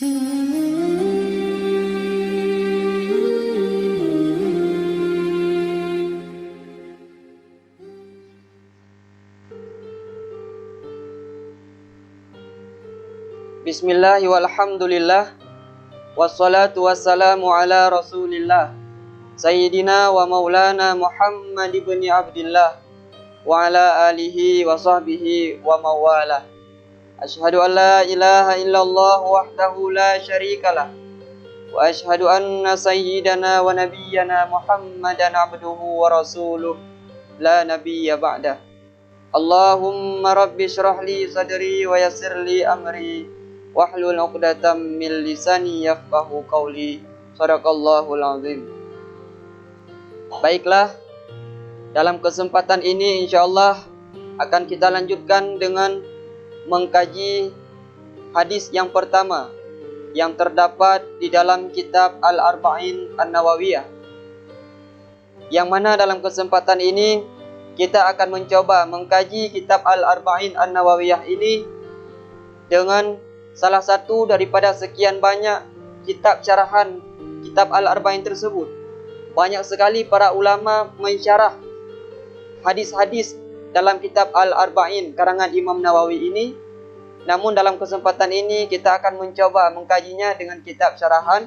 Bismillah walhamdulillah wassalatu wassalamu ala rasulillah Sayyidina wa maulana Muhammad ibn Abdillah wa ala alihi wa sahbihi wa mawalah. Ashhadu an la ilaha illallah wahdahu la syarikalah wa ashhadu anna sayyidana wa nabiyyana Muhammadan abduhu wa rasuluh la nabiyya ba'dah. Allahumma rabbi syrah li sadri wa yassir li amri wahlul 'uqdatam min lisani yafqahu qawli. Shadaqallahul azim. Baiklah, dalam kesempatan ini insyaallah akan kita lanjutkan dengan mengkaji hadis yang pertama yang terdapat di dalam kitab Al-Arba'in An-Nawawiyah, yang mana dalam kesempatan ini kita akan mencoba mengkaji kitab Al-Arba'in An-Nawawiyah ini dengan salah satu daripada sekian banyak kitab syarahan kitab Al-Arba'in tersebut. Banyak sekali para ulama mensyarah hadis-hadis dalam kitab Al-Arba'in karangan Imam Nawawi ini. Namun dalam kesempatan ini kita akan mencoba mengkajinya dengan kitab syarahan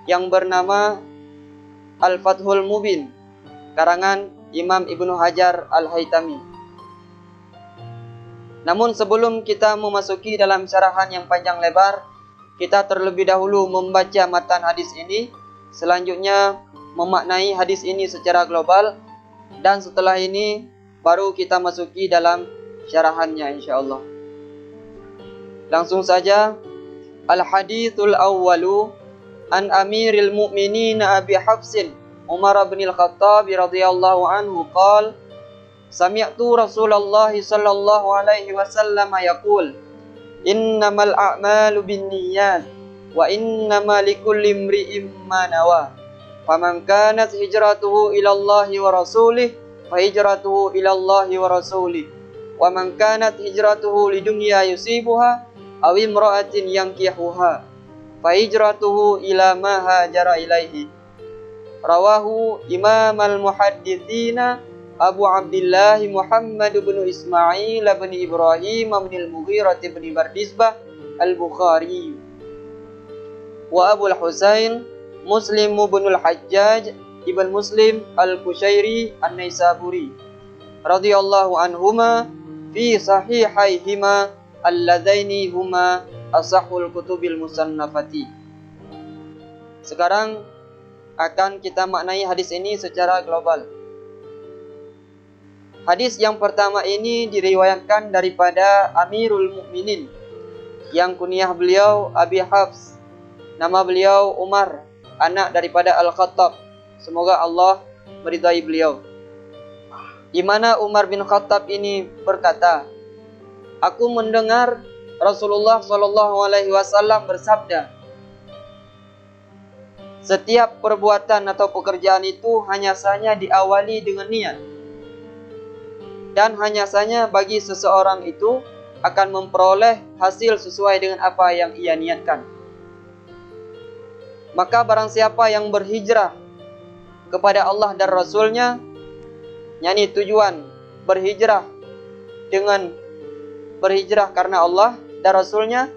yang bernama Al-Fathul Mubin karangan Imam Ibnu Hajar Al-Haytami. Namun sebelum kita memasuki dalam syarahan yang panjang lebar, kita terlebih dahulu membaca matan hadis ini, selanjutnya memaknai hadis ini secara global, dan setelah ini baru kita masuki dalam syarahannya insyaallah. Langsung saja. Al-hadithul awwalu an Amiril Mu'minin Abi Hafsin Umar bin Al-Khattab radhiyallahu anhu qala sami'tu Rasulullah sallallahu alaihi wasallam yaqul innamal a'malu binniyat wa innamal likulli imri'in ma nawa faman kanat hijratuhu ila Allah wa rasulih fa hijratuhu ila Allah wa rasulih wa man kanat hijratuhu lidunya yusibuha aw imra'atin yankihuha fa hijratuhu ila ma hajara ilaihi. Rawahu Imam al-Muhadditsina Abu Abdullah Muhammad bin Ismail bin Ibrahim bin al-Mughirah bin Bardizbah al-Bukhari wa Abu al-Husain Muslim bin al-Hajjaj ibn Muslim al-Kushairi an-Naisaburi radhiyallahu anhuma fi sahihaihima alladzaini huma asahhul kutubil musannafati. Sekarang akan kita maknai hadis ini secara global. Hadis yang pertama ini diriwayatkan daripada Amirul Mukminin yang kunyah beliau Abi Hafs, nama beliau Umar, anak daripada Al-Khattab. Semoga Allah meridai beliau. Di mana Umar bin Khattab ini berkata, aku mendengar Rasulullah sallallahu alaihi wasallam bersabda, setiap perbuatan atau pekerjaan itu hanya saja diawali dengan niat, dan hanya saja bagi seseorang itu akan memperoleh hasil sesuai dengan apa yang ia niatkan. Maka barang siapa yang berhijrah kepada Allah dan Rasulnya, yakni tujuan berhijrah dengan berhijrah karena Allah dan Rasulnya,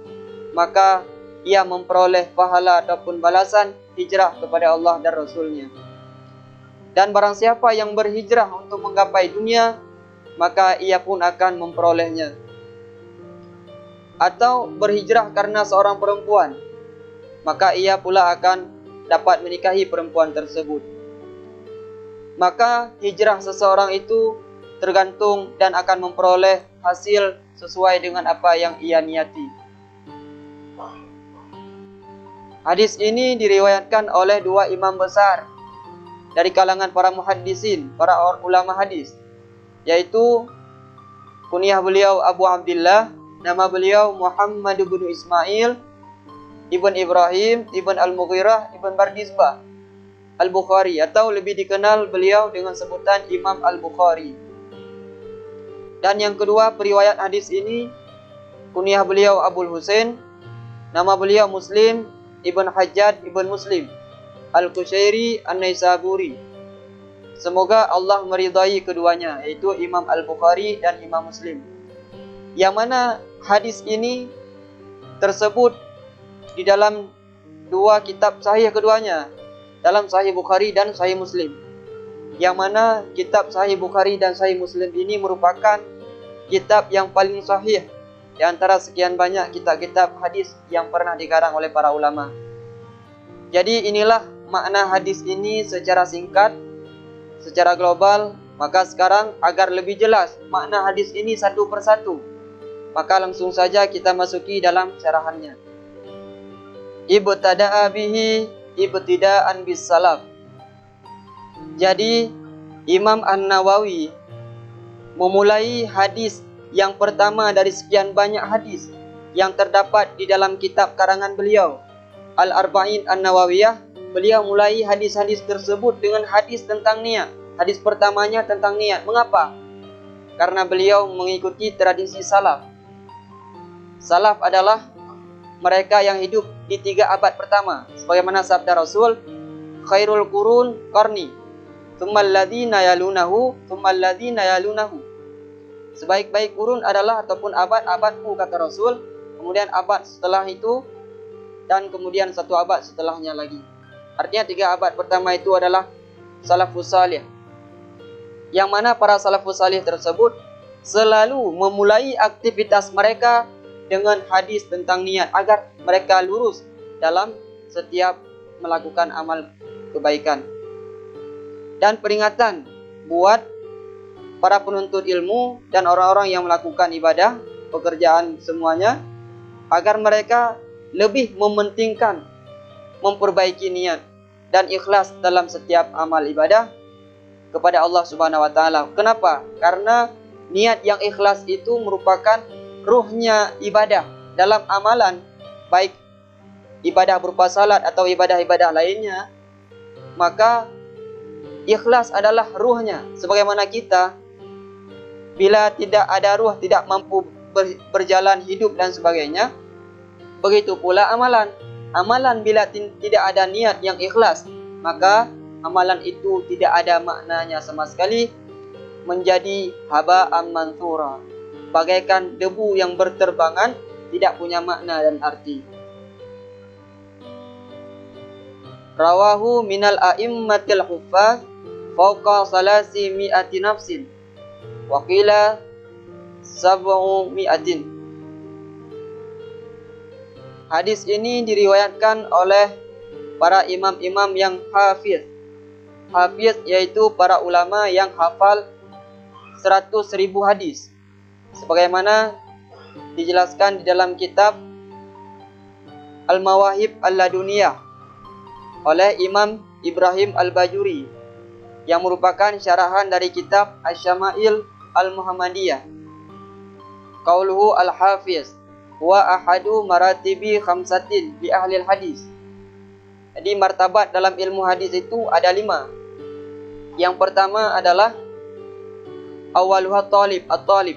maka ia memperoleh pahala ataupun balasan hijrah kepada Allah dan Rasulnya. Dan barang siapa yang berhijrah untuk menggapai dunia, maka ia pun akan memperolehnya. Atau berhijrah karena seorang perempuan, maka ia pula akan dapat menikahi perempuan tersebut. Maka hijrah seseorang itu tergantung dan akan memperoleh hasil sesuai dengan apa yang ia niati. Hadis ini diriwayatkan oleh dua imam besar dari kalangan para muhaddisin, para ulama hadis, yaitu kunyah beliau Abu Abdullah, nama beliau Muhammad bin Ismail ibn Ibrahim ibn al-Mughirah ibn Bardizbah al-Bukhari, atau lebih dikenal beliau dengan sebutan Imam al-Bukhari. Dan yang kedua, periwayat hadis ini kunyah beliau Abul Husain, Nama beliau Muslim Ibn Hajjaj Ibn Muslim Al-Qushairi An-Naisaburi. Semoga Allah meridai keduanya, yaitu Imam Al-Bukhari dan Imam Muslim. Yang mana hadis ini tersebut di dalam dua kitab sahih keduanya, dalam Sahih Bukhari dan Sahih Muslim. Yang mana kitab Sahih Bukhari dan Sahih Muslim ini merupakan kitab yang paling sahih di antara sekian banyak kitab-kitab hadis yang pernah dikarang oleh para ulama. Jadi inilah makna hadis ini secara singkat, secara global. Maka sekarang agar lebih jelas makna hadis ini satu persatu, maka langsung saja kita masuki dalam syarahannya. Ibtada'a bihi ibtida'an bis salaf. Jadi Imam An-Nawawi memulai hadis yang pertama dari sekian banyak hadis yang terdapat di dalam kitab karangan beliau Al-Arba'in An-Nawawiyah. Beliau mulai hadis-hadis tersebut dengan hadis tentang niat. Hadis pertamanya tentang niat. Mengapa? Karena beliau mengikuti tradisi salaf. Salaf adalah mereka yang hidup di 3 abad pertama, sebagaimana sabda Rasul, khairul qurun qarni, tsummal ladzina yalunahu, tsummal ladzina yalunahu. Sebaik-baik kurun adalah ataupun abad-abadku, kata Rasul, kemudian abad setelah itu, dan kemudian 1 abad setelahnya lagi. Artinya 3 abad pertama itu adalah salafus salih, yang mana para salafus salih tersebut selalu memulai aktivitas mereka dengan hadis tentang niat, agar mereka lurus dalam setiap melakukan amal kebaikan. Dan peringatan buat para penuntut ilmu dan orang-orang yang melakukan ibadah, pekerjaan semuanya, agar mereka lebih mementingkan memperbaiki niat dan ikhlas dalam setiap amal ibadah kepada Allah Subhanahu wa taala. Kenapa? Karena niat yang ikhlas itu merupakan ruhnya ibadah dalam amalan, baik ibadah berupa salat atau ibadah-ibadah lainnya. Maka ikhlas adalah ruhnya. Sebagaimana kita bila tidak ada ruh, tidak mampu berjalan hidup dan sebagainya, begitu pula amalan. Amalan bila tidak ada niat yang ikhlas, maka amalan itu tidak ada maknanya sama sekali, menjadi haba'an mansura, bagaikan debu yang berterbangan, tidak punya makna dan arti. Rawahu minal a'immatil huffaz fauqa salasi mi'ati nafsin wa qila sab'u mi'atin. Hadis ini diriwayatkan oleh para imam-imam yang hafiz. Hafiz yaitu para ulama yang hafal 100.000 hadis, sebagaimana dijelaskan di dalam kitab Al-Mawahib Al-Laduniyah oleh Imam Ibrahim Al-Bajuri, yang merupakan syarahan dari kitab Asy-Syama'il Al-Muhammadiyah. Qauluhu Al-Hafiz wa ahadu maratibi khamsatin bi ahli hadis. Jadi martabat dalam ilmu hadis itu ada 5. Yang pertama adalah awaluha talib, at-talib,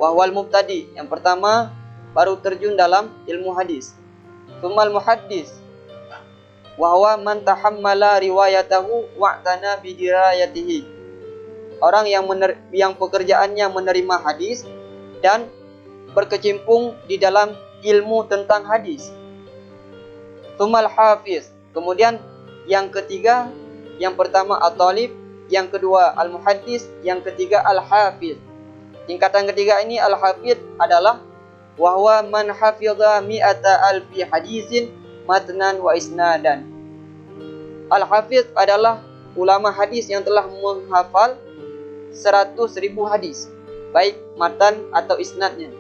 wa huwal mubtadi, yang pertama baru terjun dalam ilmu hadis. Tsummal muhaddis, wa huwa man tahammala riwayatahu wa'tana bi dirayatihi. Orang yang pekerjaannya menerima hadis dan berkecimpung di dalam ilmu tentang hadis. Tsummal hafiz, kemudian yang ketiga, yang pertama at-talib, yang kedua al-muhaddis, yang ketiga al-hafiz. Tingkatan ketiga ini al-hafiz adalah wa huwa man hafidha mi'ata alfi hadisin matnan wa isnadan. Al-hafiz adalah ulama hadis yang telah menghafal 100.000 hadis, baik matan atau isnadnya.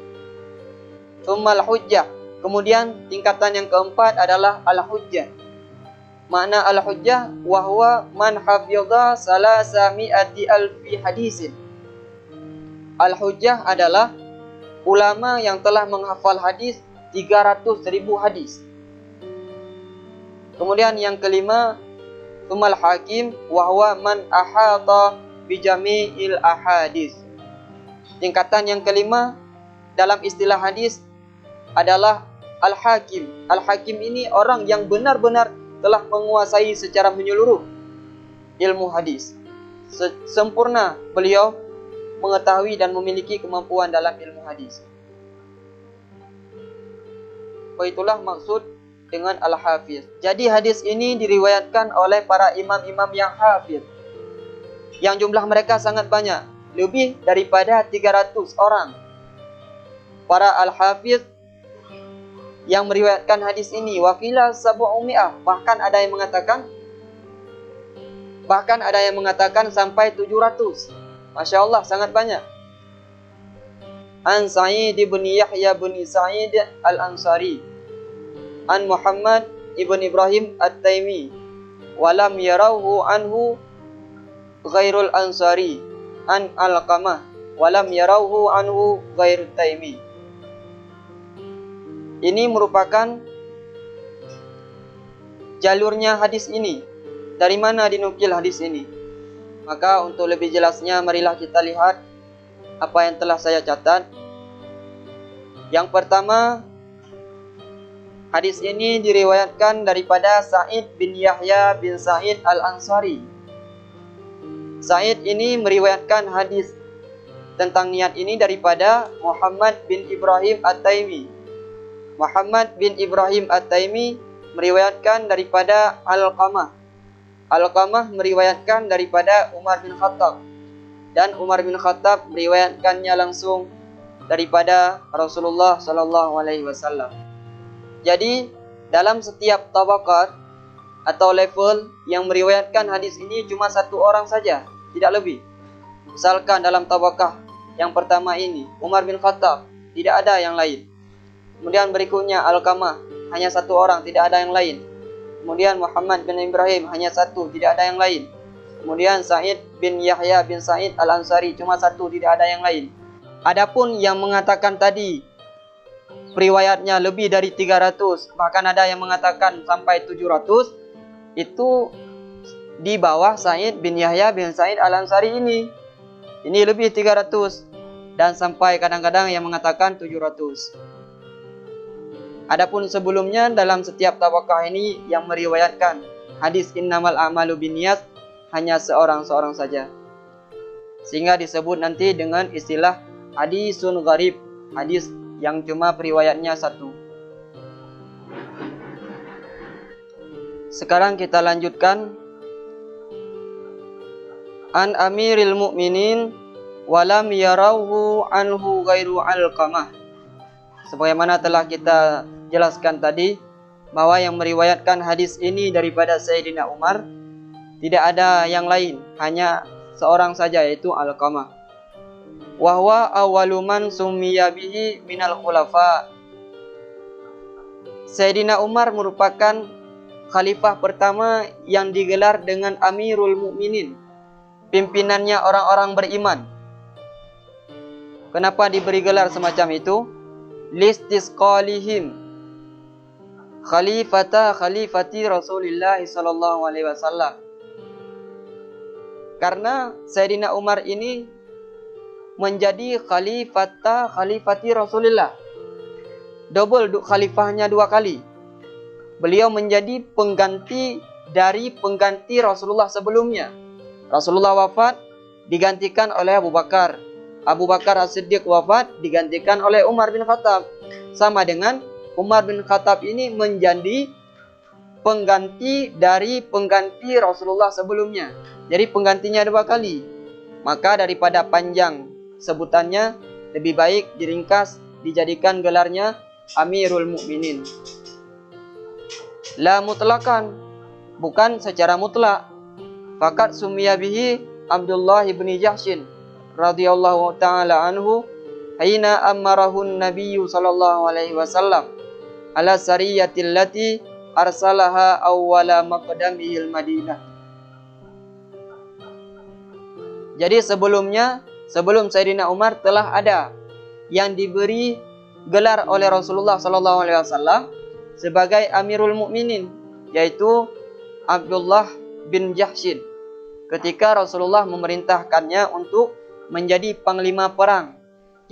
Tsummal hujjah, kemudian tingkatan yang keempat adalah al-hujjah. Makna al-hujjah wa huwa man hafidha salasa mi'ati alfi hadisin. Al-hujjah adalah ulama yang telah menghafal hadis 300.000 hadis. Kemudian yang kelima, tsummal hakim wa huwa man ahata bi jami'il ahadis. Tingkatan yang kelima dalam istilah hadis adalah Al-Hakim. Al-Hakim ini orang yang benar-benar telah menguasai secara menyeluruh ilmu hadis. Sempurna beliau mengetahui dan memiliki kemampuan dalam ilmu hadis. Itulah maksud dengan Al-Hafiz. Jadi hadis ini diriwayatkan oleh para imam-imam yang hafiz, yang jumlah mereka sangat banyak, lebih daripada 300 orang. Para Al-Hafiz yang meriwayatkan hadis ini, waqila sab'umi'ah, bahkan ada yang mengatakan sampai 700. Masya Allah, sangat banyak. An Sa'id ibn Yahya bin Sa'id al-Ansari, an Muhammad ibn Ibrahim at-Taimi, walam yarauhu anhu ghairul Ansari, an Alqamah, walam yarauhu anhu ghairut Taimi. Ini merupakan jalurnya hadis ini. Dari mana dinukil hadis ini? Maka untuk lebih jelasnya, marilah kita lihat apa yang telah saya catat. Yang pertama, hadis ini diriwayatkan daripada Sa'id bin Yahya bin Sa'id al-Ansari. Sa'id ini meriwayatkan hadis tentang niat ini daripada Muhammad bin Ibrahim at-Taimi. Muhammad bin Ibrahim at-Taimi meriwayatkan daripada Alqamah. Alqamah meriwayatkan daripada Umar bin Khattab. Dan Umar bin Khattab meriwayatkannya langsung daripada Rasulullah sallallahu alaihi wasallam. Jadi, dalam setiap tabaqat atau level yang meriwayatkan hadis ini cuma satu orang saja, tidak lebih. Misalkan dalam tabaqah yang pertama ini, Umar bin Khattab, tidak ada yang lain. Kemudian berikutnya Alqamah, hanya satu orang, tidak ada yang lain. Kemudian Muhammad bin Ibrahim, hanya satu, tidak ada yang lain. Kemudian Sa'id bin Yahya bin Sa'id al-Ansari, cuma satu, tidak ada yang lain. Adapun yang mengatakan tadi riwayatnya lebih dari 300, bahkan ada yang mengatakan sampai 700, itu di bawah Sa'id bin Yahya bin Sa'id al-Ansari ini. Ini lebih 300 dan sampai kadang-kadang yang mengatakan 700. Adapun sebelumnya dalam setiap tabaqah ini yang meriwayatkan hadis innamal a'malu binniyat hanya seorang-seorang saja. Sehingga disebut nanti dengan istilah hadisun gharib, hadis yang cuma periwayatnya satu. Sekarang kita lanjutkan. An Amiril Mukminin walam yarauhu anhu ghairu Alqamah. Sebagaimana telah kita jelaskan tadi, bahwa yang meriwayatkan hadis ini daripada Sayyidina Umar tidak ada yang lain, hanya seorang saja, yaitu Alqamah. Wa huwa awwalu man summiya bihi minal khulafa. Sayyidina Umar merupakan khalifah pertama yang digelar dengan Amirul Mukminin, pimpinannya orang-orang beriman. Kenapa diberi gelar semacam itu? Listisqalihim khalifati Rasulullah sallallahu alaihi wasallam. Karena Sayyidina Umar ini menjadi khalifati Rasulullah. Double khalifahnya dua kali. Beliau menjadi pengganti dari pengganti Rasulullah sebelumnya. Rasulullah wafat, digantikan oleh Abu Bakar. Abu Bakar As-Siddiq wafat, digantikan oleh Umar bin Khattab. Sama dengan Umar bin Khattab ini menjadi pengganti dari pengganti Rasulullah sebelumnya. Jadi penggantinya dua kali. Maka daripada panjang sebutannya, lebih baik diringkas, dijadikan gelarnya Amirul Mukminin. La mutlakan, bukan secara mutlak. Fakat summiya bihi Abdullah bin Jahshin radhiyallahu ta'ala anhu hina amarahun nabiyyu sallallahu alaihi wasallam ala sariyatil lati arsalaha awwala maqdamihil Madinah. Jadi sebelum Sayyidina Umar telah ada yang diberi gelar oleh Rasulullah sallallahu alaihi wasallam sebagai Amirul Mukminin, yaitu Abdullah bin Jahshin, ketika Rasulullah memerintahkannya untuk menjadi panglima perang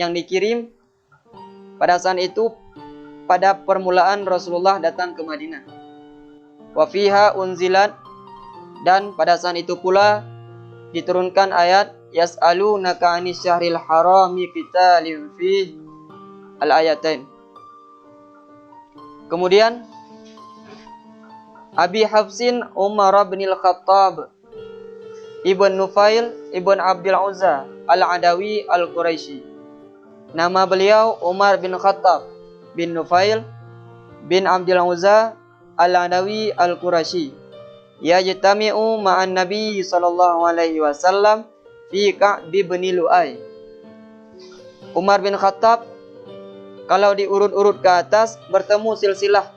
yang dikirim pada saat itu pada permulaan Rasulullah datang ke Madinah. Wa fiha unzilat, dan pada saat itu pula diturunkan ayat yas'alunaka 'anis syahril harami qitalin fi al-ayatain. Kemudian Abi Hafsin Umar bin al-Khattab Ibn Nufail Ibn Abdul Uzza Al-Adawi Al-Quraisy. Nama beliau Umar bin Khattab bin Nufail bin Abdul Uzza Al-Adawi Al-Quraisy. Yajtami'u ma'an Nabi sallallahu alaihi wasallam fi Ka'b bin Lu'ay. Umar bin Khattab kalau diurut-urut ke atas bertemu silsilah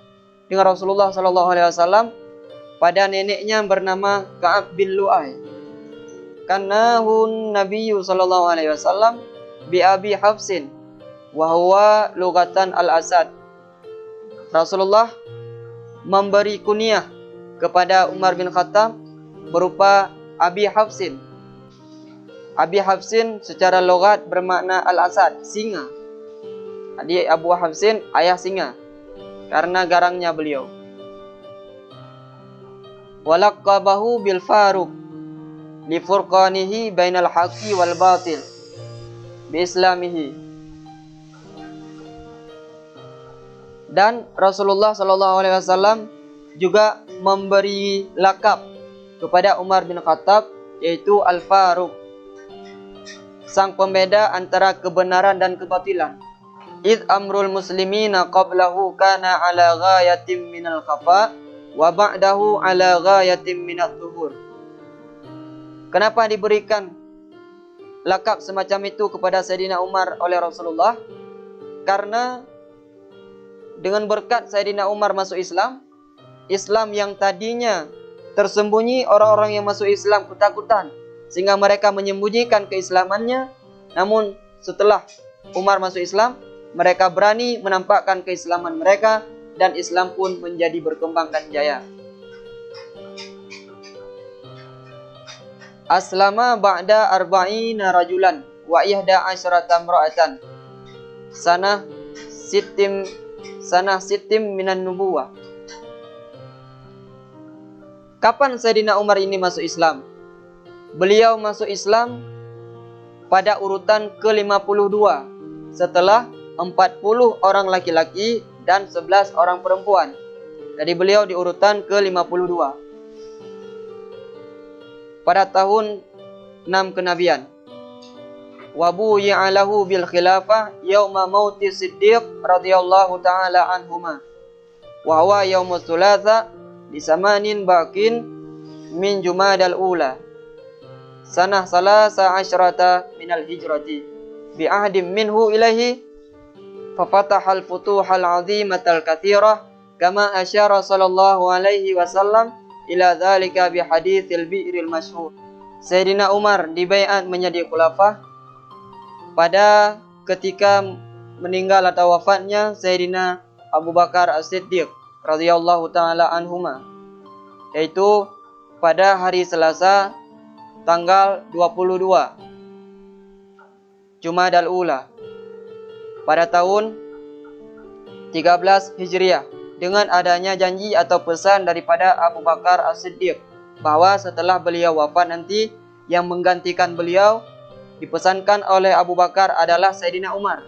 dengan Rasulullah sallallahu alaihi wasallam pada neneknya bernama Ka'b bin Lu'ay. Kanahun Nabi sallallahu alaihi wasallam bi Abi Hafsin wa huwa lugatan al-Asad. Rasulullah memberi kunyah kepada Umar bin Khattab berupa Abi Hafsin. Abi Hafsin secara logat bermakna al-Asad, singa. Jadi Abu Hafsin ayah singa karena garangnya beliau. Walaqabahu bil Faruq li furqanihi bainal haqqi wal batil bi islamihi. Dan Rasulullah sallallahu alaihi wasallam juga memberi lakab kepada Umar bin Khattab yaitu Al-Faruq, sang pembeda antara kebenaran dan kebatilan. Id amrul muslimina qablahu kana ala ghayatin minal khafa wa ba'dahu ala ghayatin minat tuhur. Kenapa diberikan lakab semacam itu kepada Sayyidina Umar oleh Rasulullah? Karena dengan berkat Sayyidina Umar masuk Islam, Islam yang tadinya tersembunyi, orang-orang yang masuk Islam ketakutan sehingga mereka menyembunyikan keislamannya. Namun setelah Umar masuk Islam, mereka berani menampakkan keislaman mereka dan Islam pun menjadi berkembang dan jaya. Aslama ba'da arba'ina rajulan wa ihda asyrata imra'atan sanah sittim minan nubuwah. Kapan Sayyidina Umar ini masuk Islam? Beliau masuk Islam pada urutan ke-52 setelah 40 orang laki-laki dan 11 orang perempuan. Jadi beliau di urutan ke-52 pada tahun 6 kenabian. Wa buyi'alahu bil khilafah yauma mauti Siddiq radhiyallahu taala anhuma. Wa huwa yaumus thulatsa di samanin bakin min Jumadal ula sanah salasa asyrata minal hijrati bi ahdim minhu ilaihi fa fatahal futuhal azimatal katsirah kama asyara sallallahu alaihi wasallam ila dzalika bi haditsil bi'ril masyhur. Sayyidina Umar dibaiat menjadi khulafah pada ketika meninggal atau wafatnya Sayyidina Abu Bakar As-Siddiq radhiyallahu taala anhuma, yaitu pada hari Selasa tanggal 22 Jumadal Ula pada tahun 13 Hijriah, dengan adanya janji atau pesan daripada Abu Bakar As-Siddiq bahwa setelah beliau wafat nanti yang menggantikan beliau dipesankan oleh Abu Bakar adalah Sayyidina Umar.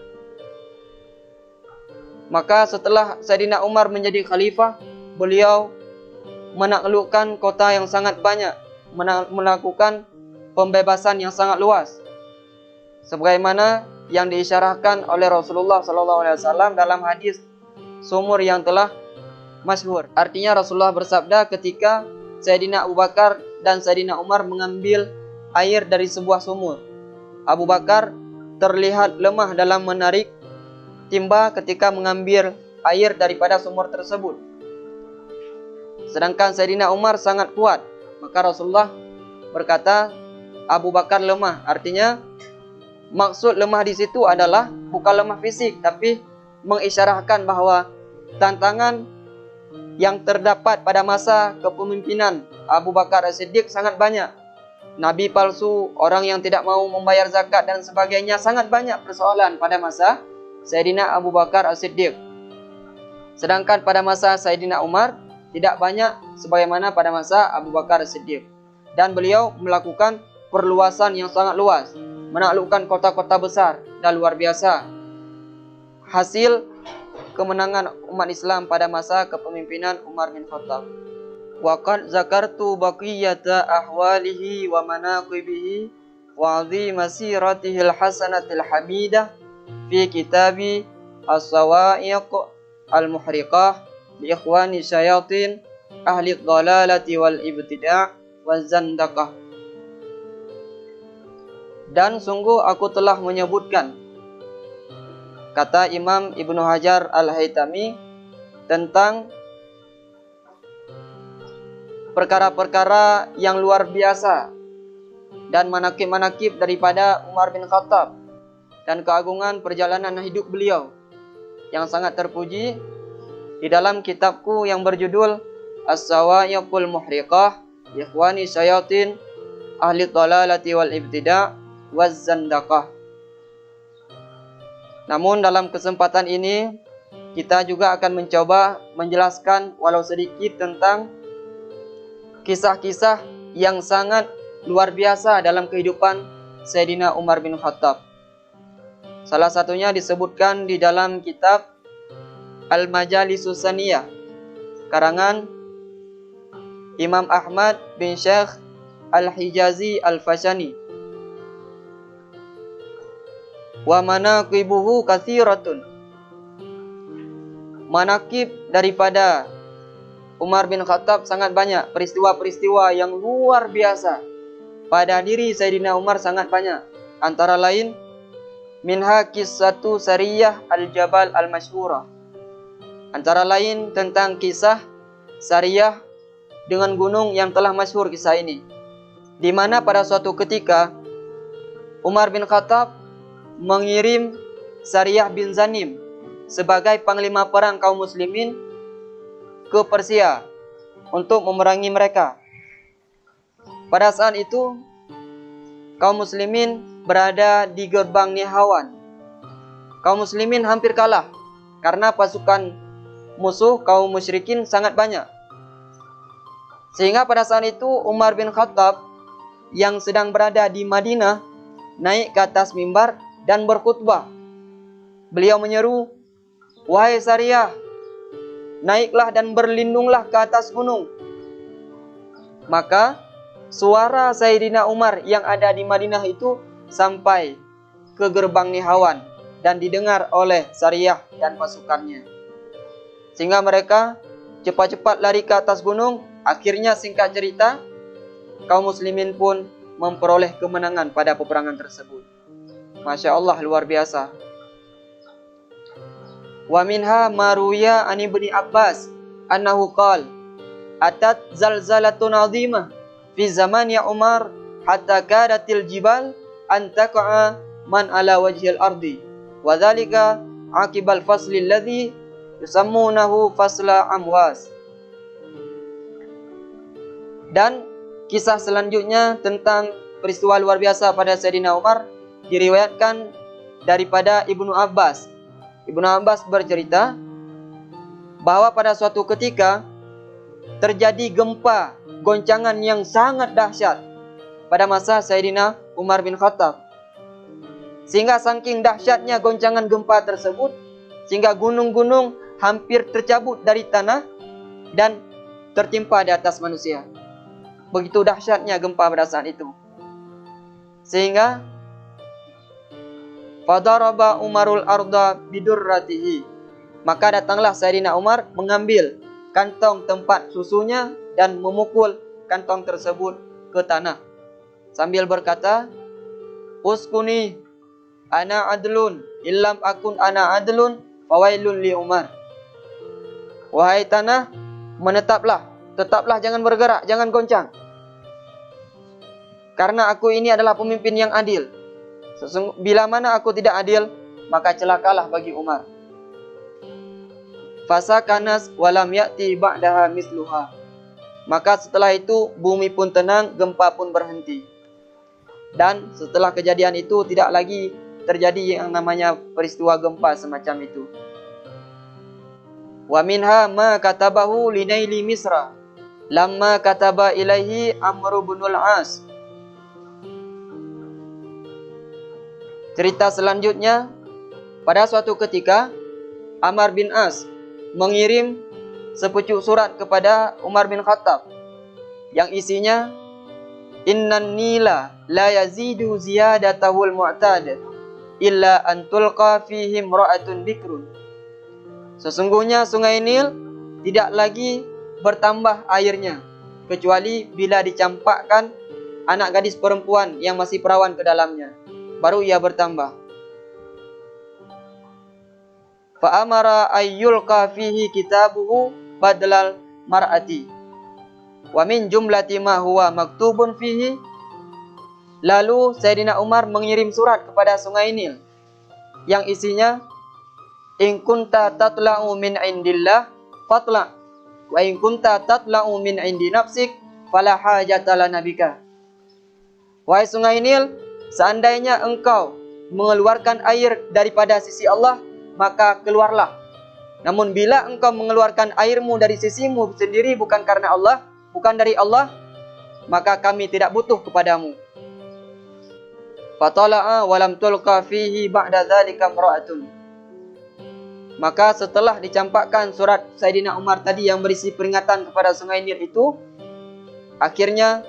Maka setelah Sayyidina Umar menjadi khalifah, beliau menaklukkan kota yang sangat banyak, melakukan pembebasan yang sangat luas, sebagaimana yang diisyarahkan oleh Rasulullah SAW dalam hadis sumur yang telah masyhur. Artinya Rasulullah bersabda ketika Sayyidina Abu Bakar dan Sayyidina Umar mengambil air dari sebuah sumur, Abu Bakar terlihat lemah dalam menarik timba ketika mengambil air daripada sumur tersebut, sedangkan Sayyidina Umar sangat kuat. Maka Rasulullah berkata Abu Bakar lemah. Artinya maksud lemah di situ adalah bukan lemah fisik, tapi mengisyarahkan bahwa tantangan yang terdapat pada masa kepemimpinan Abu Bakar As-Siddiq sangat banyak. Nabi palsu, orang yang tidak mau membayar zakat dan sebagainya, sangat banyak persoalan pada masa Sayyidina Abu Bakar As-Siddiq. Sedangkan pada masa Sayyidina Umar tidak banyak sebagaimana pada masa Abu Bakar Siddiq. Dan beliau melakukan perluasan yang sangat luas, menaklukkan kota-kota besar dan luar biasa. Hasil kemenangan umat Islam pada masa kepemimpinan Umar bin Khattab. Wa qad zakartu baqiyata ahwalihi wa manaqibihi wa 'azima siratihil hasanatil hamidah fi kitabi As-Sawa'iq Al-Muhriqah li ikhwani syayatin ahli dhalalati wal ibtida' waz zandaqah. Dan sungguh aku telah menyebutkan, kata Imam Ibnu Hajar Al-Haytami, tentang perkara-perkara yang luar biasa dan manakib-manakib daripada Umar bin Khattab dan keagungan perjalanan hidup beliau yang sangat terpuji di dalam kitabku yang berjudul As-Sawa'iqul Muhriqah Ikhwani Syayatin Ahli Dhalalati wal Ibtida' waz Zandaqah. Namun dalam kesempatan ini kita juga akan mencoba menjelaskan walau sedikit tentang kisah-kisah yang sangat luar biasa dalam kehidupan Sayyidina Umar bin Khattab. Salah satunya disebutkan di dalam kitab Al-Majalisus Saniyah karangan Imam Ahmad bin Syekh Al-Hijazi Al-Fashani. Wa manaqibuhu katsiratun. Manaqib daripada Umar bin Khattab sangat banyak, peristiwa-peristiwa yang luar biasa pada diri Sayyidina Umar sangat banyak. Antara lain minha qissatu Sariyah Al-Jabal Al-Masyhurah. Antara lain tentang kisah Sariyah dengan gunung yang telah masyhur kisah ini, di mana pada suatu ketika Umar bin Khattab mengirim Sariyah bin Zanim sebagai panglima perang kaum muslimin ke Persia untuk memerangi mereka. Pada saat itu kaum muslimin berada di gerbang Nihawan. Kaum muslimin hampir kalah karena pasukan musuh kaum musyrikin sangat banyak. Sehingga pada saat itu Umar bin Khattab yang sedang berada di Madinah naik ke atas mimbar dan berkhutbah. Beliau menyeru, "Wahai Sariyah, naiklah dan berlindunglah ke atas gunung." Maka suara Sayyidina Umar yang ada di Madinah itu sampai ke gerbang Nihawan dan didengar oleh Sariyah dan pasukannya. Sehingga mereka cepat-cepat lari ke atas gunung. Akhirnya singkat cerita, kaum muslimin pun memperoleh kemenangan pada peperangan tersebut. Masya Allah, luar biasa. Wa minha maruya an ibni Abbas annahu qala atat zalzalatun azimah fi zamani Umar hatta kadatil jibal an taqa'a man ala wajhil ardi wa dhalika aqibal fasli alladhi yusammunahu fasla amwas. Dan kisah selanjutnya tentang peristiwa luar biasa pada Sayyidina Umar diriwayatkan daripada Ibnu Abbas. Ibnu Abbas bercerita bahwa pada suatu ketika terjadi gempa goncangan yang sangat dahsyat pada masa Sayyidina Umar bin Khattab. Sehingga saking dahsyatnya goncangan gempa tersebut, sehingga gunung-gunung hampir tercabut dari tanah dan tertimpa di atas manusia. Begitu dahsyatnya gempa pada saat itu. Sehingga fadaraba Umarul arda bidurratihi. Maka datanglah Sayyidina Umar mengambil kantong tempat susunya dan memukul kantong tersebut ke tanah sambil berkata, "Uskuni ana adlun illam akun ana adlun fawailun li Umar." Wahai tanah, menetaplah, tetaplah jangan bergerak, jangan goncang. Karena aku ini adalah pemimpin yang adil. Bila mana aku tidak adil, maka celakalah bagi Umar. Fasakanas walam ya'ti ba'daha misluha. Maka setelah itu bumi pun tenang, gempa pun berhenti. Dan setelah kejadian itu tidak lagi terjadi yang namanya peristiwa gempa semacam itu. Wa minha ma katabahu linaili Misra lamma kataba ilaihi Amr bin al-As. Cerita selanjutnya, pada suatu ketika Amr bin As mengirim sepucuk surat kepada Umar bin Khattab yang isinya, innan nila la yazidu ziyadatahul mu'tad illa an tulqa fihi imra'atun bikrun. Sesungguhnya sungai Nil tidak lagi bertambah airnya kecuali bila dicampakkan anak gadis perempuan yang masih perawan ke dalamnya, baru ia bertambah. Fa amara ayyulqa fihi kitabuhu badlal mar'ati wa min jumlati ma huwa maktubun fihi. Lalu Sayyidina Umar mengirim surat kepada sungai Nil yang isinya, in kunta tatla'u min indillah fatla' wa in kunta tatla'u min indi nafsik fala hajata lana bika. Wahai sungai Nil, seandainya engkau mengeluarkan air daripada sisi Allah, maka keluarlah. Namun bila engkau mengeluarkan airmu dari sisimu sendiri, bukan karena Allah, bukan dari Allah, maka kami tidak butuh kepadamu. Fatala'a walam tulqa fihi ba'da dzalika imra'atun. Maka setelah dicampakkan surat Sayyidina Umar tadi yang berisi peringatan kepada sungai Nil itu, akhirnya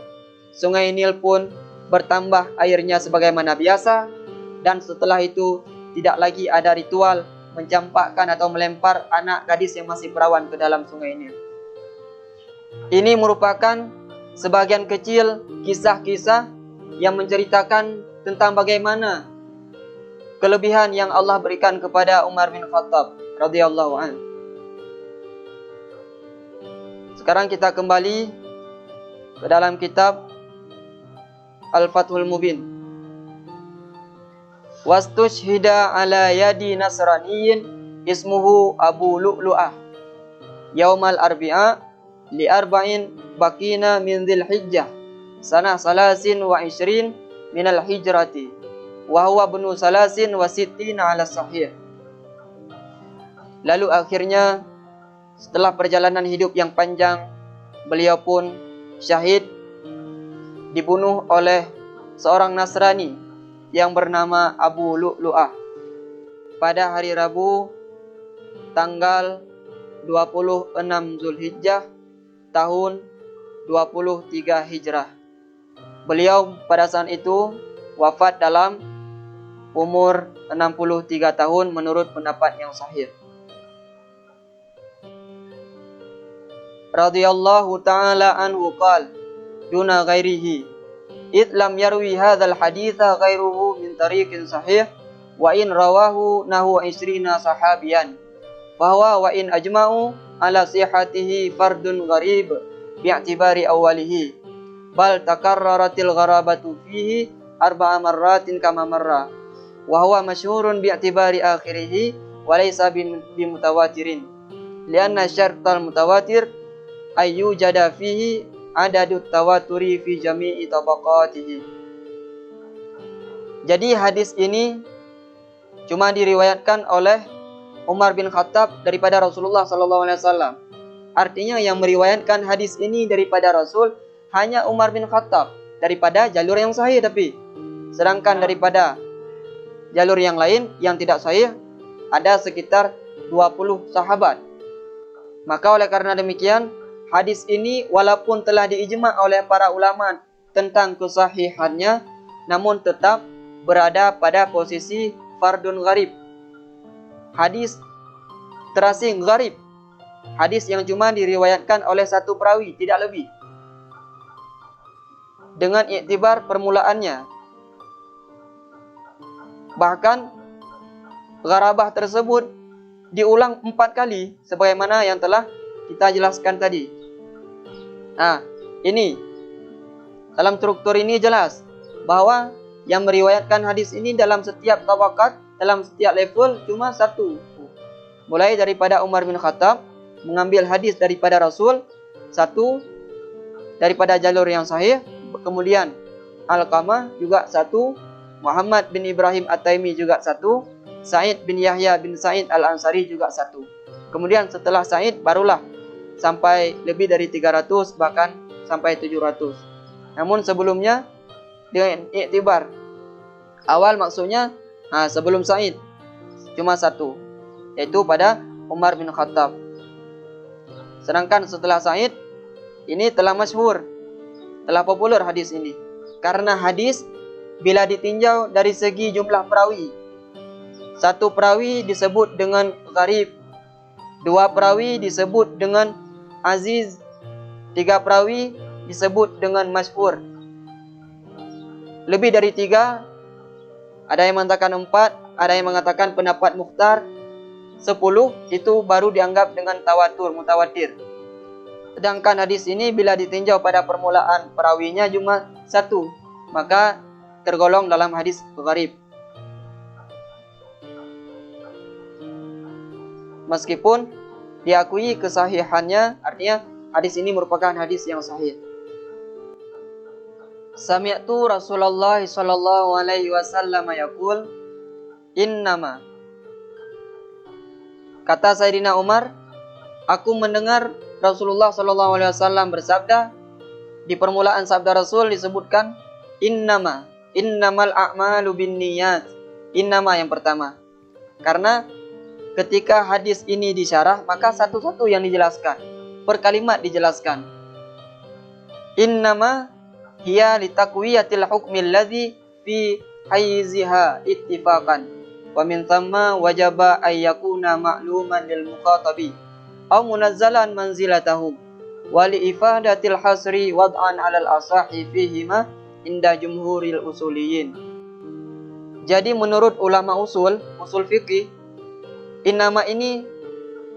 sungai Nil pun bertambah airnya sebagaimana biasa, dan setelah itu tidak lagi ada ritual mencampakkan atau melempar anak gadis yang masih perawan ke dalam sungai Nil. Ini merupakan sebagian kecil kisah-kisah yang menceritakan tentang bagaimana kelebihan yang Allah berikan kepada Umar bin Khattab radhiyallahu anhu. Sekarang kita kembali ke dalam kitab Al-Fathul Mubin. Wastushhida ala yadi nasraniyin ismuhu Abu Lu'lu'ah yaumal arbi'a li arba'in bakina min dzil hijjah sanah salasin wa ishrin minal hijrati wa huwa ibnu salasin wa sittina ala sahih. Lalu akhirnya setelah perjalanan hidup yang panjang, beliau pun syahid, dibunuh oleh seorang Nasrani yang bernama Abu Lu'lu'ah pada hari Rabu tanggal 26 Zulhijjah tahun 23 Hijrah. Beliau pada saat itu wafat dalam umur 63 tahun menurut pendapat yang sahih. Radhiyallahu ta'ala anhu qala duna ghairihi id lam yarwi hadzal haditsa ghairuhu min tariqin sahih wa in rawahu nahu 20 sahabiyan bahwa wa in ajma'u ala sihhatihi fardun gharib bi'tibari awwalihi bal takarraratil gharabatu fihi arba'a marratin kama marra wa huwa masyhurun bi'tibari akhirih wa laysa bimutawatirin lianna syartal mutawatir ayyu jada fihi adadut tawaturi fi jami'i tabaqatihi. Jadi hadis ini cuma diriwayatkan oleh Umar bin Khattab daripada Rasulullah SAW. Artinya yang meriwayatkan hadis ini daripada Rasul hanya Umar bin Khattab daripada jalur yang sahih, tapi sedangkan daripada jalur yang lain yang tidak sahih ada sekitar 20 sahabat. Maka oleh karena demikian, hadis ini walaupun telah diijma' oleh para ulama tentang kesahihannya, namun tetap berada pada posisi fardun gharib. Hadis terasing gharib. Hadis yang cuma diriwayatkan oleh satu perawi, tidak lebih. Dengan iktibar permulaannya. Bahkan gharabah tersebut diulang 4 kali sebagaimana yang telah kita jelaskan tadi. Nah, ini dalam struktur ini jelas bahwa yang meriwayatkan hadis ini dalam setiap tabakat, dalam setiap level cuma satu. Mulai daripada Umar bin Khattab mengambil hadis daripada Rasul, satu daripada jalur yang sahih, kemudian Alqamah juga satu, Muhammad bin Ibrahim At-Taimi juga satu, Sa'id bin Yahya bin Sa'id Al-Ansari juga satu. Kemudian setelah Sa'id barulah sampai lebih dari 300 bahkan sampai 700. Namun sebelumnya dengan iktibar. Awal maksudnya sebelum Sa'id cuma satu, yaitu pada Umar bin Khattab. Sedangkan setelah Sa'id ini telah masyhur, telah populer hadis ini. Karena hadis bila ditinjau dari segi jumlah perawi, satu perawi disebut dengan gharib, dua perawi disebut dengan aziz, tiga perawi disebut dengan masyhur. Lebih dari tiga, ada yang mengatakan 4, ada yang mengatakan pendapat mukhtar. 10 itu baru dianggap dengan tawatur, mutawatir. Sedangkan hadis ini bila ditinjau pada permulaan perawinya cuma 1, maka tergolong dalam hadis gharib. Meskipun diakui kesahihannya, artinya hadis ini merupakan hadis yang sahih. Sami'tu Rasulullah sallallahu alaihi wasallam yaqul, innama. Kata Sayyidina Umar, aku mendengar Rasulullah sallallahu alaihi wasallam bersabda, di permulaan sabda Rasul disebutkan innamal a'malu binniyat. Innama yang pertama. Karena ketika hadis ini disyarah, maka satu-satu yang dijelaskan, per kalimat dijelaskan. Innama hiya litaqwiyatil hukmi alladhi fi hayziha ittifaqan wa min thamma wajaba ay yakuna ma'luman lil muqatabi aw munazzalan manzilatahu wa li ifadatil hasri wad'an 'alal asahi fihima inda jumhuril usuliyin. Jadi menurut ulama usul fikih, innama ini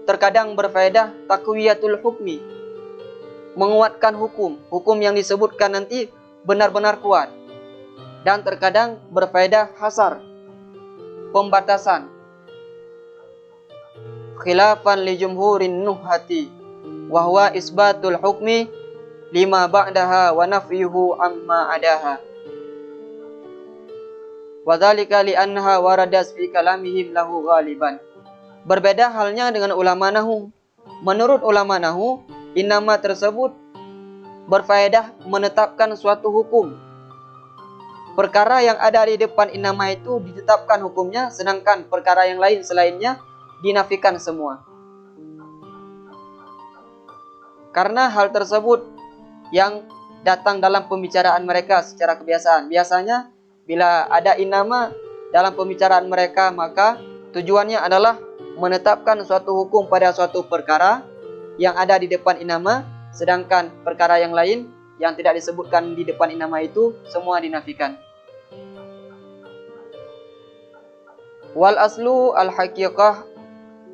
terkadang berfaedah taqwiyatul hukmi, menguatkan hukum yang disebutkan nanti benar-benar kuat. Dan terkadang berfaedah hasar, pembatasan. Khilafan li jumhurin nuhati wa huwa isbatul hukmi lima ba'daha wa nafyuhu amma adaha. Wa dzalika li annaha waradas fi kalamihim lahu ghaliban. Berbeda halnya dengan ulama nahwu. Menurut ulama nahwu, innama tersebut berfaedah menetapkan suatu hukum. Perkara yang ada di depan innama itu ditetapkan hukumnya, sedangkan perkara yang lain selainnya dinafikan semua. Karena hal tersebut yang datang dalam pembicaraan mereka secara kebiasaan. Biasanya bila ada innama dalam pembicaraan mereka, maka tujuannya adalah menetapkan suatu hukum pada suatu perkara yang ada di depan innama, sedangkan perkara yang lain yang tidak disebutkan di depan innama itu semua dinafikan. Wal aslu al haqiqah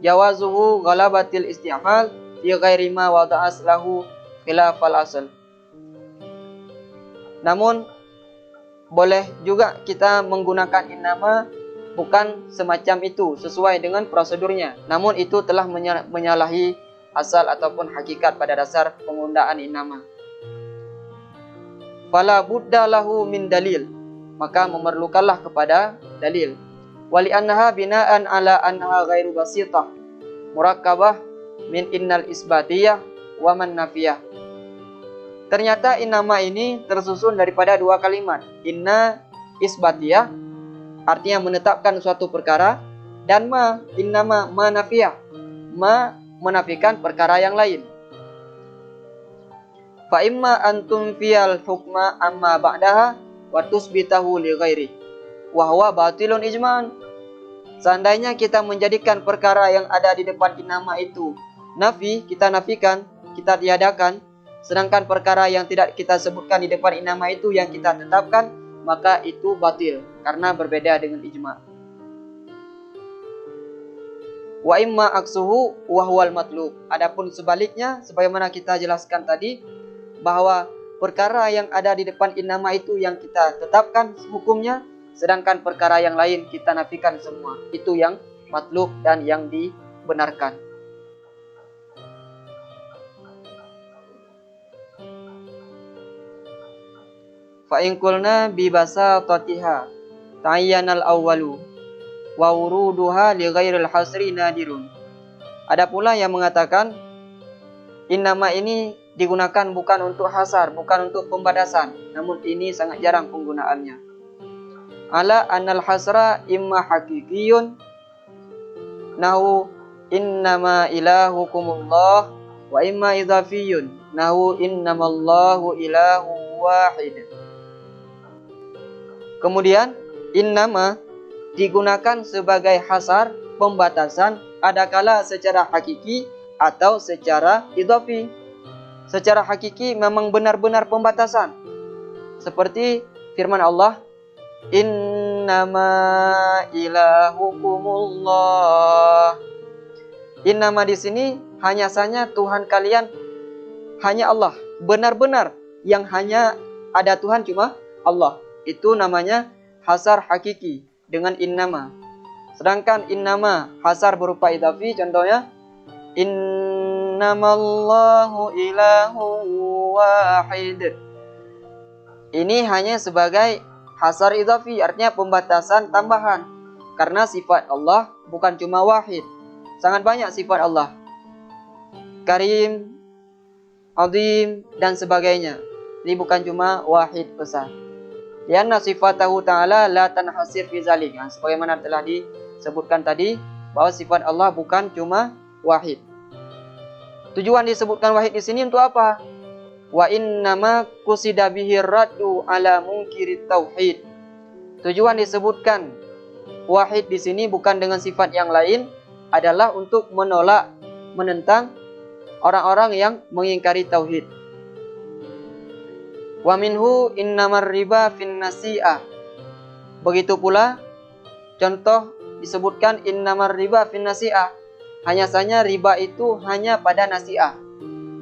jawazuhu ghalabatil isti'mal fi ghairi ma wada'as lahu khilafal asl. Namun boleh juga kita menggunakan innama bukan semacam itu sesuai dengan prosedurnya, namun itu telah menyalahi asal ataupun hakikat pada dasar penggunaan innama. Fala budda lahu min dalil, maka memerlukanlah kepada dalil. Wali annaha binaan ala annaha ghairu basitah murakkabah min innal isbatiyah wa man nafiyah. Ternyata innama ini tersusun daripada dua kalimat. Inna isbatiyah artinya menetapkan suatu perkara, dan innama manafiyah, menafikan perkara yang lain. Fa imma antum fiyal hukma amma ba'daha wa tusbitahu li ghairi wa huwa batilun ijman. Seandainya kita menjadikan perkara yang ada di depan innama itu nafi, kita nafikan, kita tiadakan, sedangkan perkara yang tidak kita sebutkan di depan innama itu yang kita tetapkan, maka itu batil karena berbeda dengan ijma. Wa imma aksuhu wa huwal matlub. Adapun sebaliknya, sebagaimana kita jelaskan tadi, bahwa perkara yang ada di depan innama itu yang kita tetapkan hukumnya, sedangkan perkara yang lain kita nafikan semua. Itu yang matlub dan yang dibenarkan. Fa in qulna bi basatatiha ta'ayyanal awwalu wa wuruduha li ghairil hasri nadirun Ada pula yang mengatakan innama ini digunakan bukan untuk hasar, bukan untuk pembatasan, namun ini sangat jarang penggunaannya. Ala annal hasra imma hakikiyun nahu innama ilahukumullah wa imma idhafiyun nahu innamallahu ilahu wahid. Kemudian innama digunakan sebagai hasar, pembatasan, adakala secara hakiki atau secara idhafi. Secara hakiki memang benar-benar pembatasan. Seperti firman Allah, innama ilahukumullah. Innama di sini hanya saja Tuhan kalian hanya Allah. Benar-benar yang hanya ada Tuhan cuma Allah. Itu namanya hasar hakiki dengan innama. Sedangkan innama hasar berupa idhafi, contohnya innamallahu ilahu wahid. Ini hanya sebagai hasar idhafi, artinya pembatasan tambahan. Karena sifat Allah bukan cuma wahid, sangat banyak sifat Allah. Karim, azim, dan sebagainya. Ini bukan cuma wahid besar. Lianna sifatahu ta'ala la tanhasir fi zalik. Sebagaimana telah disebutkan tadi, bahwa sifat Allah bukan cuma wahid. Tujuan disebutkan wahid di sini untuk apa? Wa innama qusida bihi raddu ala munkirit tauhid. Tujuan disebutkan wahid di sini bukan dengan sifat yang lain, adalah untuk menolak, menentang orang-orang yang mengingkari tauhid. Wa minhu innamar riba fin nasi'ah. Begitu pula contoh disebutkan innamar riba fin nasi'ah. Hanya saja riba itu hanya pada nasi'ah.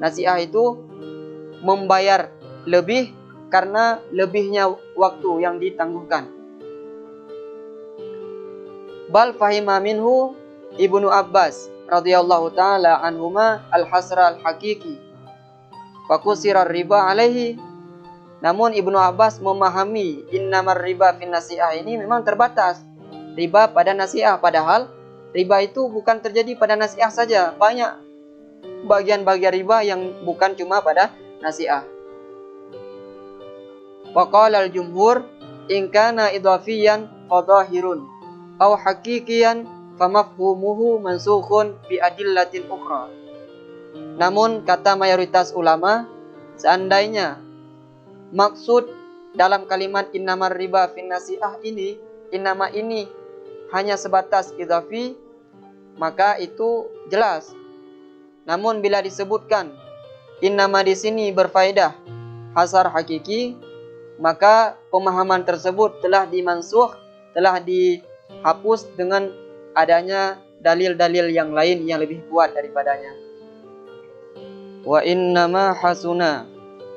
Nasi'ah itu membayar lebih karena lebihnya waktu yang ditangguhkan. Bal fahima minhu Ibnu Abbas radhiyallahu taala anhuma al-hasra al-haqiqi fakusira riba alaihi. Namun Ibnu Abbas memahami innamar riba fin nasi'ah ini memang terbatas riba pada nasi'ah, padahal riba itu bukan terjadi pada nasi'ah saja. Banyak bagian-bagian riba yang bukan cuma pada nasi'ah. Wa qala al-jumhur in kana idhafiyan fadhahirun aw haqiqiyan famafhumuhu mansukhun bi adillatin ukhra. Namun kata mayoritas ulama, seandainya maksud dalam kalimat innamar riba fin nasi'ah ini, innama ini hanya sebatas idhafi, maka itu jelas. Namun bila disebutkan innama di sini berfaedah hasar hakiki, maka pemahaman tersebut telah dimansuh, telah dihapus dengan adanya dalil-dalil yang lain yang lebih kuat daripadanya. Wa innama hasuna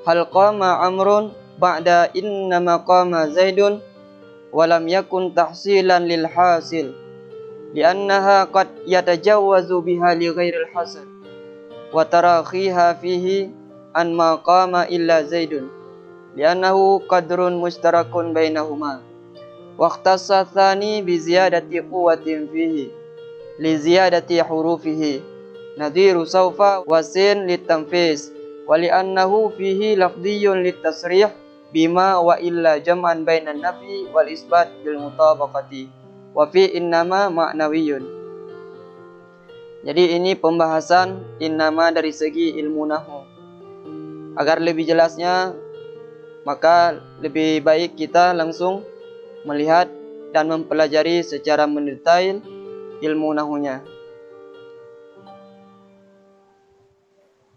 hal qama amrun ba'da innama qama zaidun walam yakun tahsilan lil hasil li'annaha qad yatajawwazu biha li ghairil hasad wa tarakhiha fihi an ma qama illa zaidun li'annahu qadrun mushtarakun bainahuma wa ikhtassa tsani bi ziyadati quwwatin fihi li ziyadati hurufihi nadhiru sawfa wa sin litanfis wa li'annahu fihi lafdhiyyun litasrih bima wa illa jam'an bainan nafi wal isbat bil mutabaqati wa fi innama ma'nawiyun. Jadi ini pembahasan innama dari segi ilmu nahwu. Agar lebih jelasnya, maka lebih baik kita langsung melihat dan mempelajari secara mendetail ilmu nahwunya.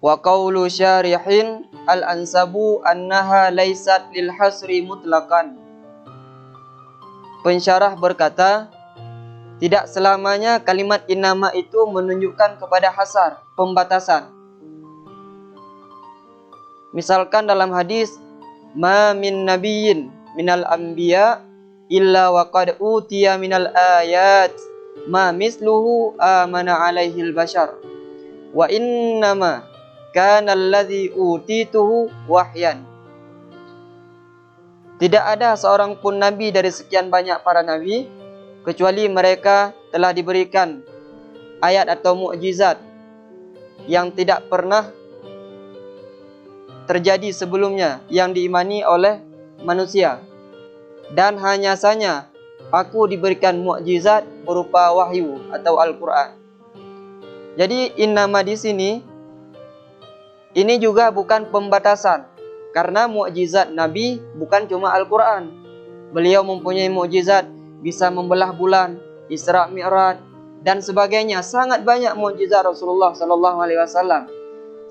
Wa qawlu syarihin al-ansabu annaha laysat lil hasri mutlaqan. Pensyarah berkata, tidak selamanya kalimat innama itu menunjukkan kepada hasar, pembatasan. Misalkan dalam hadis, ma min nabiyyin minal anbiya illa wa qad utiya minal ayat ma misluhu amana alaihil bashar wa innama kana alladhi utituhu wahyan. Tidak ada seorang pun nabi dari sekian banyak para nabi kecuali mereka telah diberikan ayat atau mukjizat yang tidak pernah terjadi sebelumnya yang diimani oleh manusia. Dan hanya saja aku diberikan mukjizat berupa wahyu atau Al-Quran. Jadi innama di sini ini juga bukan pembatasan, karena mukjizat Nabi bukan cuma Al-Quran. Beliau mempunyai mukjizat bisa membelah bulan, Isra Mi'raj dan sebagainya. Sangat banyak mukjizat Rasulullah sallallahu alaihi wasallam.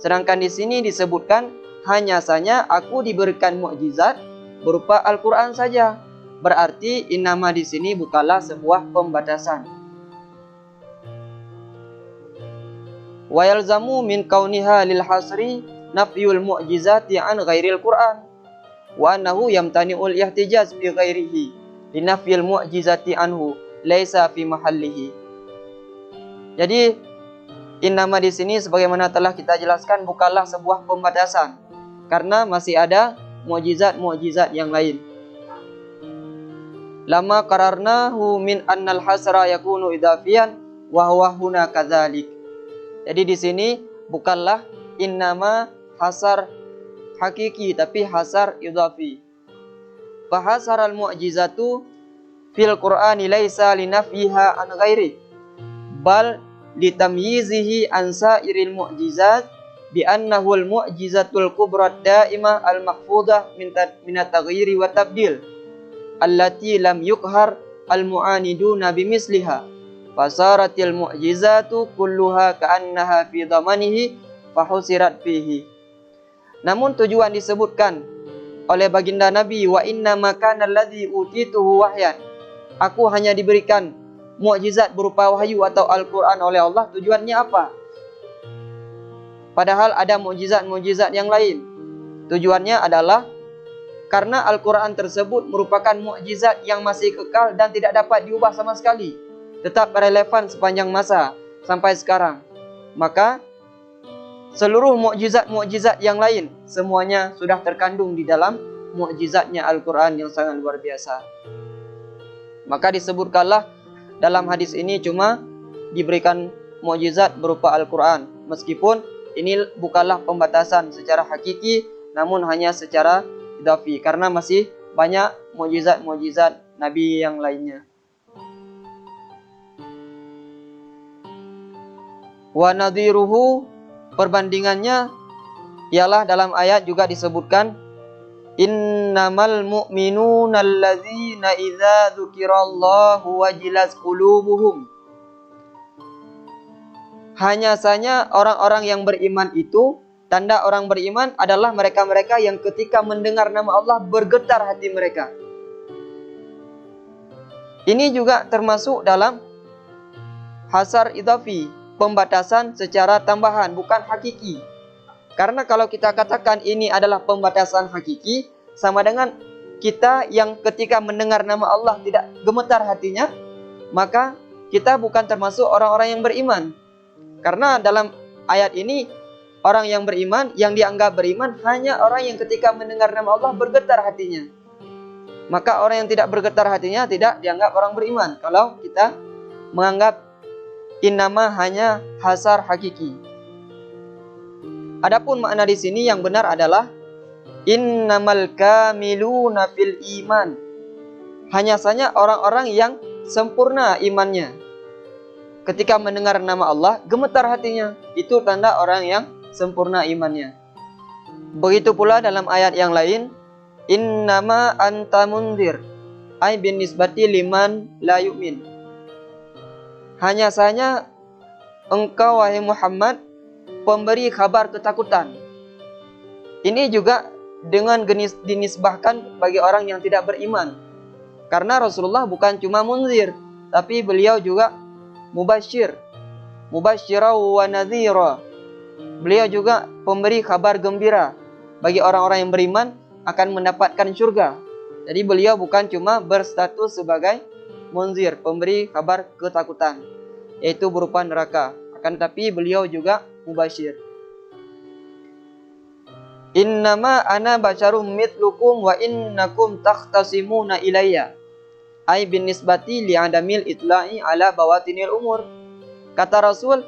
Sedangkan di sini disebutkan hanya saja aku diberikan mukjizat berupa Al-Quran saja. Berarti innama di sini bukanlah sebuah pembatasan. Wa yalzamu min kauniha lil hasri nafyul mu'jizati an ghairil Qur'an wa annahu yamtani'ul ihtijaz bi ghairihi li nafyil mu'jizati anhu laisa fi mahallihi. Jadi innama di sini sebagaimana telah kita jelaskan bukanlah sebuah pembatasan, karena masih ada mukjizat-mukjizat yang lain. Lama qararnahu min annal hasra yakunu idafiyan wa huwa huna kadzalik. Jadi di sini bukanlah innama hasar hakiki, tapi hasar idafi. Fa hasaral mu'jizatu fil Qur'ani laisa linafyiha an ghairi bal litamyizihi an sairil mu'jizat bi annahu al mu'jizatul kubra daimah al mahfudah min at-taghyiri wa tabdil allati lam yukhar al mu'aniduna bimisliha. Fasaratil mu'jizatu kulluha ka'annaha fi dhamanihi fahusirat fihi. Namun tujuan disebutkan oleh baginda Nabi, wa inna makana alladhi utituhu wahyan. Aku hanya diberikan mukjizat berupa wahyu atau Al-Quran oleh Allah. Tujuannya apa? Padahal ada mukjizat-mukjizat yang lain. Tujuannya adalah karena Al-Quran tersebut merupakan mukjizat yang masih kekal dan tidak dapat diubah sama sekali, tetap relevan sepanjang masa sampai sekarang. Maka seluruh mukjizat-mukjizat yang lain semuanya sudah terkandung di dalam mukjizatnya Al-Quran yang sangat luar biasa. Maka disebutkanlah dalam hadis ini cuma diberikan mukjizat berupa Al-Quran, meskipun ini bukanlah pembatasan secara hakiki, namun hanya secara idafi, karena masih banyak mukjizat-mukjizat Nabi yang lainnya. Wa nadhiruhu, perbandingannya ialah dalam ayat juga disebutkan innamal mu'minuna alladzina idza dzukirallahu wajilat qulubuhum. Hanya saja orang-orang yang beriman itu, tanda orang beriman adalah mereka-mereka yang ketika mendengar nama Allah bergetar hati mereka. Ini juga termasuk dalam hasar idafi, pembatasan secara tambahan, bukan hakiki. Karena kalau kita katakan ini adalah pembatasan hakiki, sama dengan kita yang ketika mendengar nama Allah tidak gemetar hatinya, maka kita bukan termasuk orang-orang yang beriman. Karena dalam ayat ini, orang yang beriman, yang dianggap beriman hanya orang yang ketika mendengar nama Allah bergetar hatinya. Maka orang yang tidak bergetar hatinya tidak dianggap orang beriman. Kalau kita menganggap innama hanya hasar hakiki. Adapun makna di sini yang benar adalah innamal kamiluna fil iman. Hanya saja orang-orang yang sempurna imannya. Ketika mendengar nama Allah, gemetar hatinya. Itu tanda orang yang sempurna imannya. Begitu pula dalam ayat yang lain, innama anta mundzir ay bin nisbati liman la yu'min. Hanya saja engkau wahai Muhammad pemberi kabar ketakutan. Ini juga dengan dinisbahkan bagi orang yang tidak beriman. Karena Rasulullah bukan cuma munzir, tapi beliau juga mubasyir, mubasyira wa nadhira. Beliau juga pemberi kabar gembira bagi orang-orang yang beriman akan mendapatkan surga. Jadi beliau bukan cuma berstatus sebagai munzir, pemberi kabar ketakutan, yaitu berupa neraka. Akan tetapi beliau juga mubasyir. Innama ana basyarum mithlukum wa innakum takhtasimuna ilayya. Ay bin nisbati li adamil itla'i ala bawatinil umur. Kata Rasul,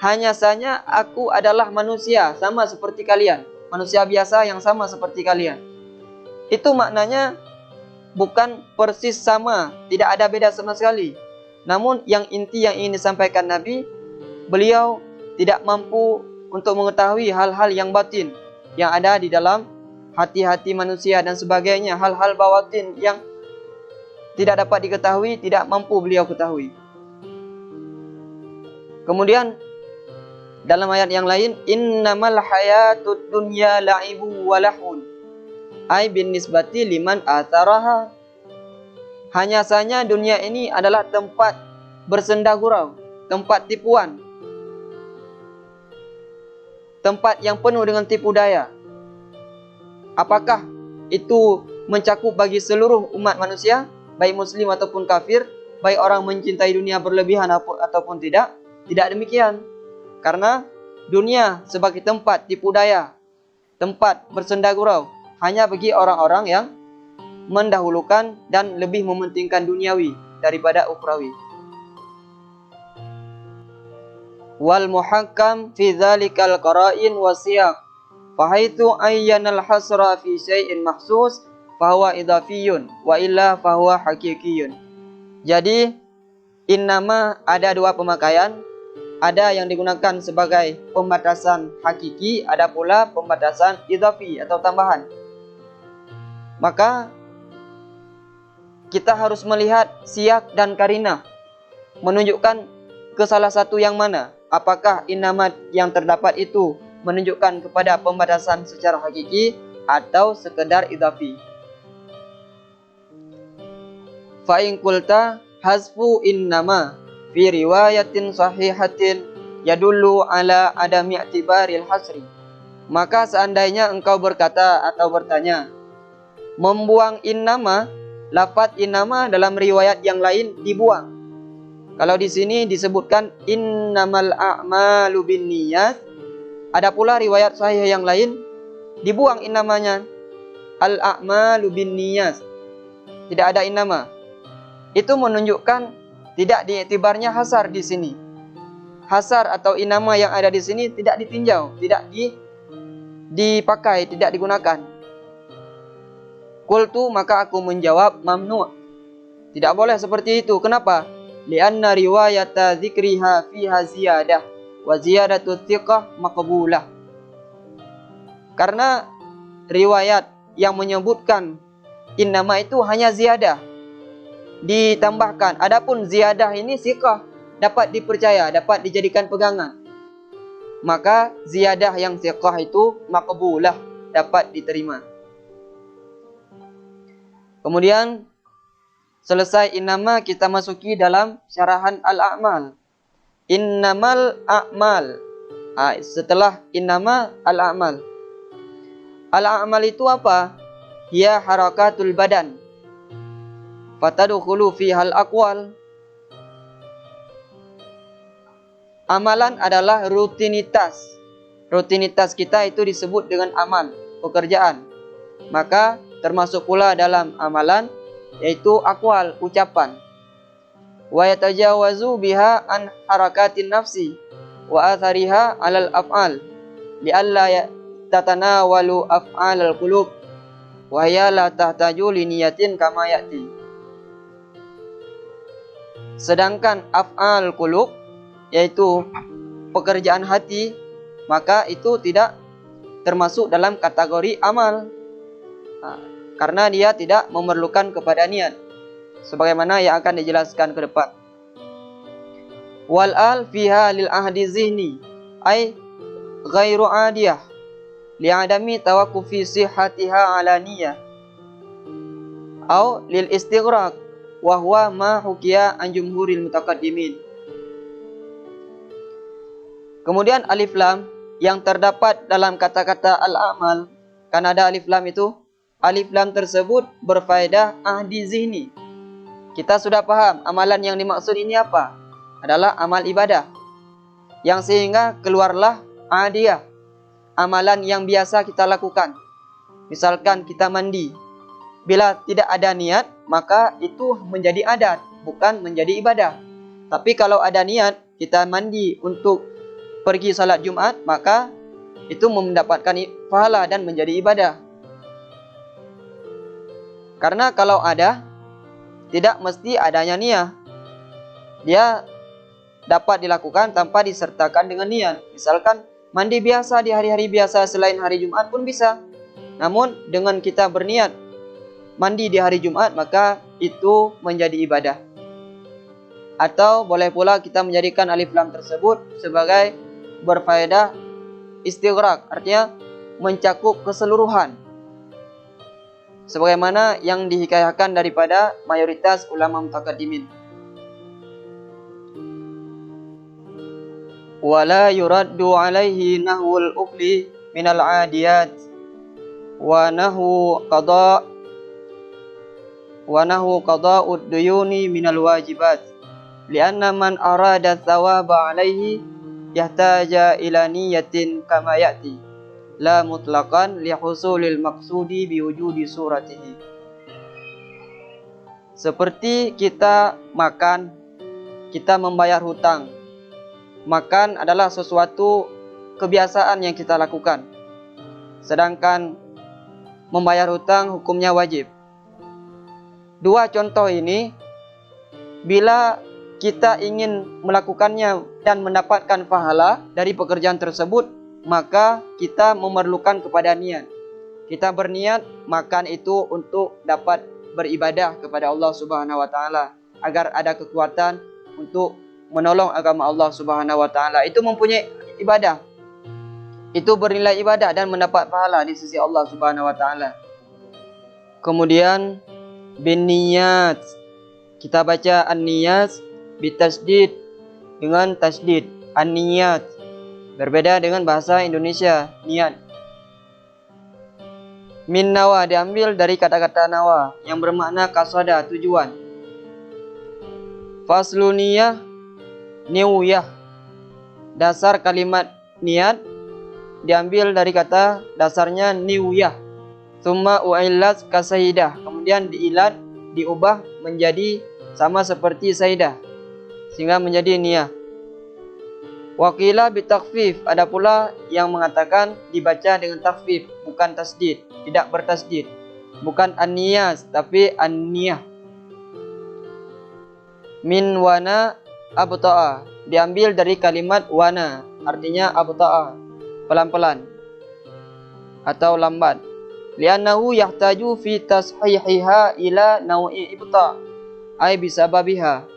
hanya saja aku adalah manusia sama seperti kalian, manusia biasa yang sama seperti kalian. Itu maknanya bukan persis sama, tidak ada beda sama sekali. Namun yang inti yang ingin disampaikan Nabi, beliau tidak mampu untuk mengetahui hal-hal yang batin yang ada di dalam hati-hati manusia dan sebagainya, hal-hal bawatin yang tidak dapat diketahui, tidak mampu beliau ketahui. Kemudian dalam ayat yang lain, innamal hayatud dunya la'ibu wa lahun, ai bin nisbati liman atharaha. Hanya saja dunia ini adalah tempat bersenda gurau, tempat tipuan, tempat yang penuh dengan tipu daya. Apakah itu mencakup bagi seluruh umat manusia, baik muslim ataupun kafir, baik orang mencintai dunia berlebihan ataupun tidak? Tidak demikian. Karena dunia sebagai tempat tipu daya, tempat bersenda gurau, hanya bagi orang-orang yang mendahulukan dan lebih mementingkan duniawi daripada ukhrawi. Wal muhakkam fi dzalikal qara'in wa siyaq, fahaitsu ayyanal hasra fi syai'in mahsus fahuwa idhafiyun wa illa fahuwa haqiqiyun. Jadi innama ada dua pemakaian, ada yang digunakan sebagai pembatasan hakiki, ada pula pembatasan idhafi atau tambahan. Maka kita harus melihat siyak dan karinah, menunjukkan ke salah satu yang mana. Apakah innama yang terdapat itu menunjukkan kepada pembatasan secara hakiki atau sekedar idhafi. Fa in qulta hazfu innama fi riwayatin sahihatin yadullu ala adami i'tibaril hasri. Maka seandainya engkau berkata atau bertanya, membuang innama, lafaz innama dalam riwayat yang lain dibuang. Kalau di sini disebutkan innamal a'malu binniyat, ada pula riwayat sahih yang lain dibuang innamanya, al a'malu binniyat, tidak ada innama. Itu menunjukkan tidak diiktibarnya hasar di sini. Hasar atau innama yang ada di sini tidak ditinjau, tidak dipakai, tidak digunakan. Qultu, maka aku menjawab, mamnu'. Tidak boleh seperti itu. Kenapa? Lianna riwayata dzikriha fiha ziyadah wa ziyadatu thiqah maqbulah. Karena riwayat yang menyebutkan innama itu hanya ziyadah, ditambahkan. Adapun ziyadah ini thiqah, dapat dipercaya, dapat dijadikan pegangan. Maka ziyadah yang thiqah itu maqbulah, dapat diterima. Kemudian selesai innama, kita masuki dalam syarahan al-a'mal. Innamal a'mal. Setelah innama, al-a'mal. Al-a'mal itu apa? Hiya harakatul badan, fatadkhulu fihal aqwal. Amalan adalah rutinitas. Rutinitas kita itu disebut dengan amal, pekerjaan. Maka termasuk pula dalam amalan yaitu aqwal, ucapan. Wa yatajawazu biha an harakatin nafsi wa athariha 'alal af'al li'alla tatanawalu af'alal qulub wa hiya la tahtaju li niyatin kama ya'ti. Sedangkan af'al qulub yaitu pekerjaan hati, maka itu tidak termasuk dalam kategori amal, karena dia tidak memerlukan kepada niat, sebagaimana yang akan dijelaskan ke depan. Wal al fiha lil ahdi zihni ay ghairu adiyah li'adami tawaqqufi sihhatiha ala niyah au lil istighraq wa huwa ma hukiya an jumhuril mutaqaddimin. Kemudian alif lam yang terdapat dalam kata-kata al-amal, kan ada alif lam itu. Alif lam tersebut berfaedah ahdi zihni. Kita sudah paham amalan yang dimaksud ini apa? Adalah amal ibadah, yang sehingga keluarlah adiyah, amalan yang biasa kita lakukan. Misalkan kita mandi, bila tidak ada niat, maka itu menjadi adat, bukan menjadi ibadah. Tapi kalau ada niat, kita mandi untuk pergi salat Jumat, maka itu mendapatkan pahala dan menjadi ibadah. Karena kalau ada, tidak mesti adanya niat. Dia dapat dilakukan tanpa disertakan dengan niat. Misalkan mandi biasa di hari-hari biasa selain hari Jumat pun bisa. Namun dengan kita berniat mandi di hari Jumat, maka itu menjadi ibadah. Atau boleh pula kita menjadikan alif lam tersebut sebagai berfaedah istighraq, artinya mencakup keseluruhan. Sebagaimana yang dihikayahkan daripada mayoritas ulama mutaqaddimin. Wala yuraddu alaihi nahwul uqli minal adiyat wa nahu qada'ud duyuni minal wajibat lianna man arada thawaba alaihi yahtaja ila niyatin kama ya'ti la mutlaqan li husulil maqsudi biwujudi suratihi. Seperti kita makan, kita membayar hutang. Makan adalah sesuatu kebiasaan yang kita lakukan. Sedangkan membayar hutang hukumnya wajib. Dua contoh ini, bila kita ingin melakukannya dan mendapatkan pahala dari pekerjaan tersebut, maka kita memerlukan kepada niat. Kita berniat makan itu untuk dapat beribadah kepada Allah Subhanahu wa taala, agar ada kekuatan untuk menolong agama Allah Subhanahu wa taala. Itu mempunyai ibadah. Itu bernilai ibadah dan mendapat pahala di sisi Allah Subhanahu wa taala. Kemudian bin niyat. Kita baca an-niyat bitasdid dengan tasdid. An-niyat berbeda dengan bahasa Indonesia niat. Min nawa diambil dari kata-kata nawa yang bermakna qasada, tujuan. Fasluniyah niyyah. Dasar kalimat niat diambil dari kata dasarnya niyyah. Tsumma u'illat kasaidah. Kemudian diilat, diubah menjadi sama seperti saidah, sehingga menjadi niyah. Waqila bitakfif. Ada pula yang mengatakan dibaca dengan takfif, bukan tasdid, tidak bertasdid. Bukan an-niyas tapi an-niyah. Min wana abta'a. Diambil dari kalimat wana, artinya abta'a, pelan-pelan atau lambat. Li'annahu yahtaju fi tashihiha ila naw'i ibta' ay bisababiha.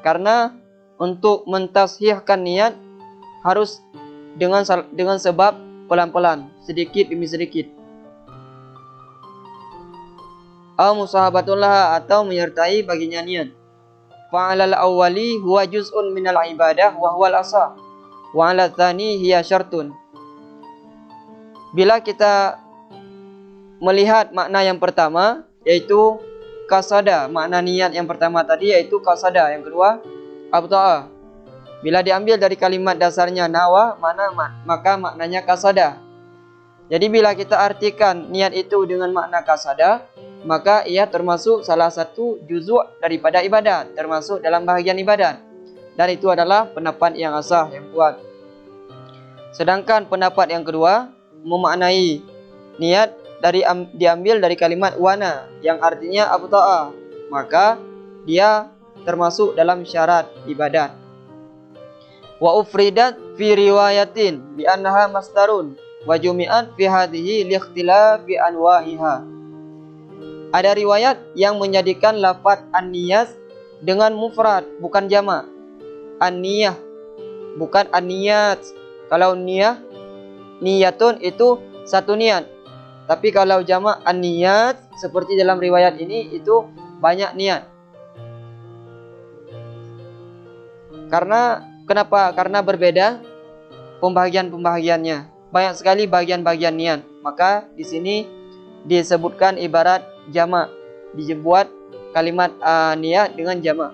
Karena untuk mentashihkan niat harus dengan sebab pelan-pelan, sedikit demi sedikit. Aw musahabatullah, atau menyertai baginya niat. Fa'alal awwali huwa juz'un minal ibadah wa huwal asah. Wa 'ala tsani hiya syartun. Bila kita melihat makna yang pertama, yaitu qasada, makna niat yang pertama tadi yaitu qasada, yang kedua abta'a. Bila diambil dari kalimat dasarnya nawa, maka maknanya qasada. Jadi bila kita artikan niat itu dengan makna qasada, maka ia termasuk salah satu juzuk daripada ibadat, termasuk dalam bahagian ibadat. Dan itu adalah pendapat yang asah, yang kuat. Sedangkan pendapat yang kedua memaknai niat diambil dari kalimat wana yang artinya abta'a, maka dia termasuk dalam syarat ibadat. Wa ufridat fi riwayatin bi annaha masdarun wa jumi'at fi hadhihi li ikhtilafi anwa'iha. Ada riwayat yang menjadikan lafaz an-niyas dengan mufrad, bukan jamak. An-niyah, bukan an-niyat. Kalau niyatun itu satu niat. Tapi kalau jamak an-niyat seperti dalam riwayat ini itu banyak niat. Kenapa? Karena berbeda pembagian-pembagiannya. Banyak sekali bagian-bagian niat. Maka di sini disebutkan ibarat jamak, dibuat kalimat niat dengan jamak.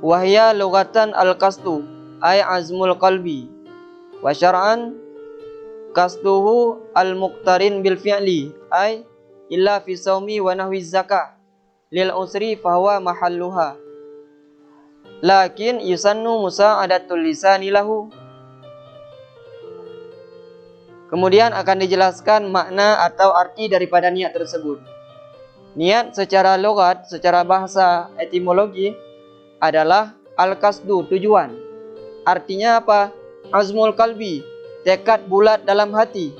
Wahya lughatan al-qasdu ay azmul qalbi wa syar'an qasduhu al-muqtarin bil fi'li ay illa fi shaumi wa nahwi zakah lil usri fahuwa mahalluha lakin yusannu musa'adatul lisani lahu. Kemudian akan dijelaskan makna atau arti daripada niat tersebut. Niat secara logat, secara bahasa etimologi adalah al-qasdu, tujuan. Artinya apa? Azmul qalbi, tekad bulat dalam hati.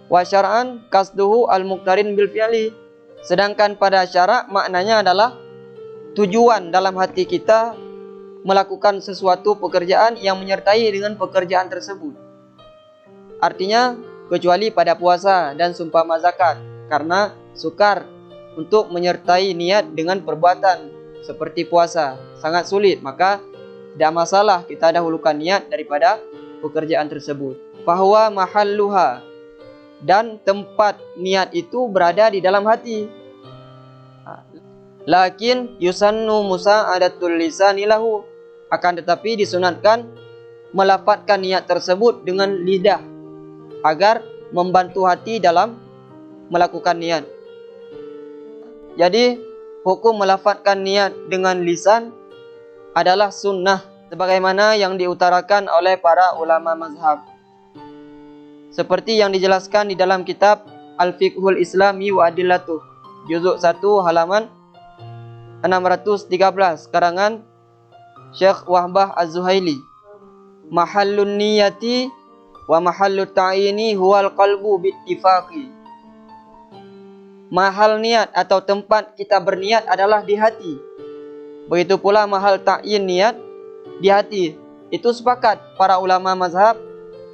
Wa syar'an qasduhu al-muqtarin bil fi'li. Sedangkan pada syarak maknanya adalah tujuan dalam hati kita melakukan sesuatu pekerjaan yang menyertai dengan pekerjaan tersebut. Artinya kecuali pada puasa dan sumpama zakat, karena sukar untuk menyertai niat dengan perbuatan seperti puasa, sangat sulit, maka tidak masalah kita dahulukan niat daripada pekerjaan tersebut. Fahuwa mahalluha, dan tempat niat itu berada di dalam hati. Lakin yusannu musa'adatul lisani lahu, akan tetapi disunatkan melafadzkan niat tersebut dengan lidah agar membantu hati dalam melakukan niat. Jadi hukum melafadzkan niat dengan lisan adalah sunnah sebagaimana yang diutarakan oleh para ulama mazhab. Seperti yang dijelaskan di dalam kitab Al-Fiqhul Islami wa Adillatuh, juzuk 1 halaman 613 karangan Syekh Wahbah Az-Zuhaili. Mahallun niyati wa mahallut ta'ini huwal qalbu bittifaqi. Mahal niat atau tempat kita berniat adalah di hati. Begitu pula mahal ta'yin niat di hati. Itu sepakat para ulama mazhab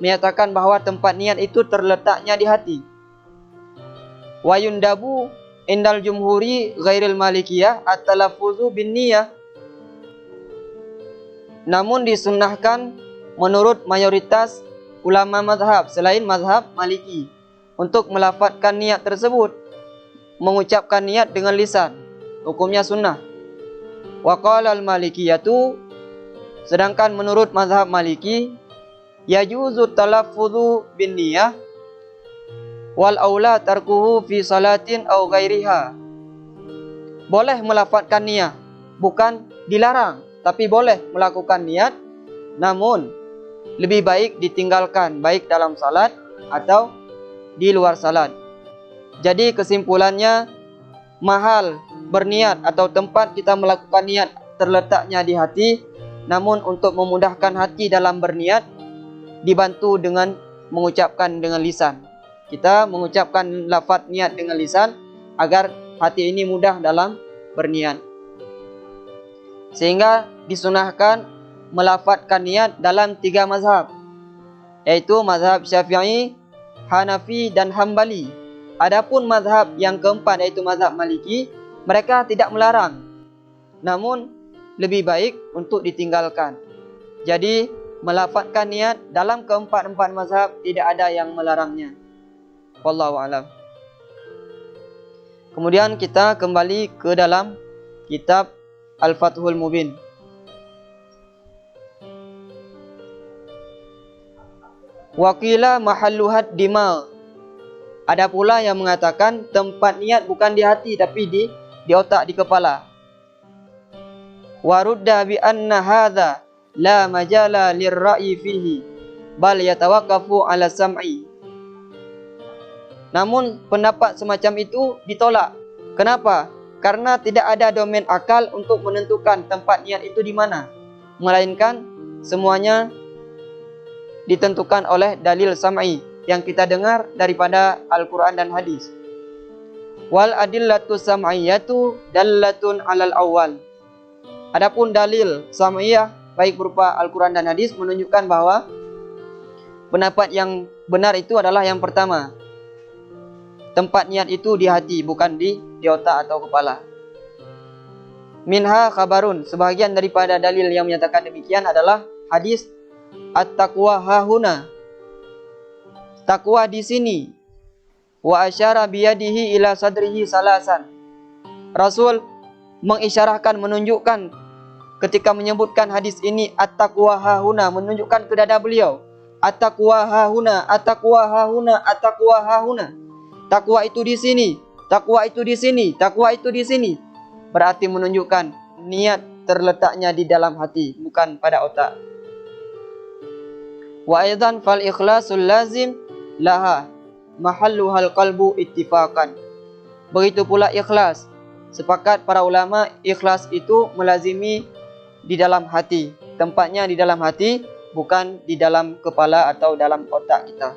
menyatakan bahwa tempat niat itu terletaknya di hati. Wa yundabu indal jumhuri ghairil malikiyah at-talaffuzu bin niyah. Namun disunnahkan menurut mayoritas ulama mazhab selain mazhab Maliki untuk melafadzkan niat tersebut, mengucapkan niat dengan lisan, hukumnya sunnah. Wa qala al-malikiyatu, sedangkan menurut mazhab Maliki yajuzu talaffudhu bin niyah wal aula tarkuhu fi salatin aw ghairiha. Boleh melafadzkan niat, bukan dilarang, tapi boleh melakukan niat, namun lebih baik ditinggalkan, baik dalam salat atau di luar salat. Jadi kesimpulannya, mahal berniat atau tempat kita melakukan niat terletaknya di hati, namun untuk memudahkan hati dalam berniat dibantu dengan mengucapkan dengan lisan. Kita mengucapkan lafaz niat dengan lisan agar hati ini mudah dalam berniat. Sehingga disunahkan melafadzkan niat dalam 3 mazhab, yaitu mazhab Syafi'i, Hanafi dan Hambali. Adapun mazhab yang keempat, yaitu mazhab Maliki, mereka tidak melarang, namun lebih baik untuk ditinggalkan. Jadi melafadzkan niat dalam keempat-empat mazhab tidak ada yang melarangnya. Wallahu a'lam. Kemudian kita kembali ke dalam kitab Al-Fathul Mubin. Waqila mahalluhat dimag. Ada pula yang mengatakan tempat niat bukan di hati tapi di otak, di kepala. Warudda bi anna hadza la majala lirra'i fihi bal yatawaqqafu ala sam'i. Namun pendapat semacam itu ditolak. Kenapa? Karena tidak ada domain akal untuk menentukan tempat niat itu di mana, melainkan semuanya ditentukan oleh dalil sam'i yang kita dengar daripada Al-Quran dan hadis. Wal adillatu sam'iyatu dallatun alal awal. Adapun dalil sam'iyah baik berupa Al-Quran dan hadis menunjukkan bahwa pendapat yang benar itu adalah yang pertama. Tempat niat itu di hati, bukan di otak atau kepala. Minha khabarun, sebahagian daripada dalil yang menyatakan demikian adalah hadis at-taqwa hahuna, takwa di sini. Wa asyara biyadihi ila sadrihi salasan. Rasul mengisyarahkan, menunjukkan ketika menyebutkan hadis ini at-taqwa hahuna, menunjukkan ke dada beliau. At-taqwa hahuna, at-taqwa hahuna, at-taqwa hahuna. Takwa itu di sini, takwa itu di sini, takwa itu di sini. Berarti menunjukkan niat terletaknya di dalam hati, bukan pada otak. Wa aidan fal ikhlasul lazim laha mahalluhal qalbu ittifaqan. Begitu pula ikhlas. Sepakat para ulama, ikhlas itu melazimi di dalam hati. Tempatnya di dalam hati, bukan di dalam kepala atau dalam otak kita.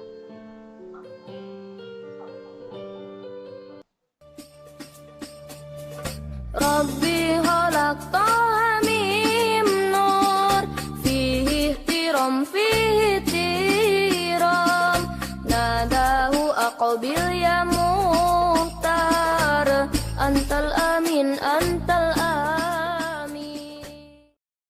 Rabbi khalaqtaha min nur, fihi ihtiram, fihi tiram, nadahu aqbil ya muhtar, antal amin, antal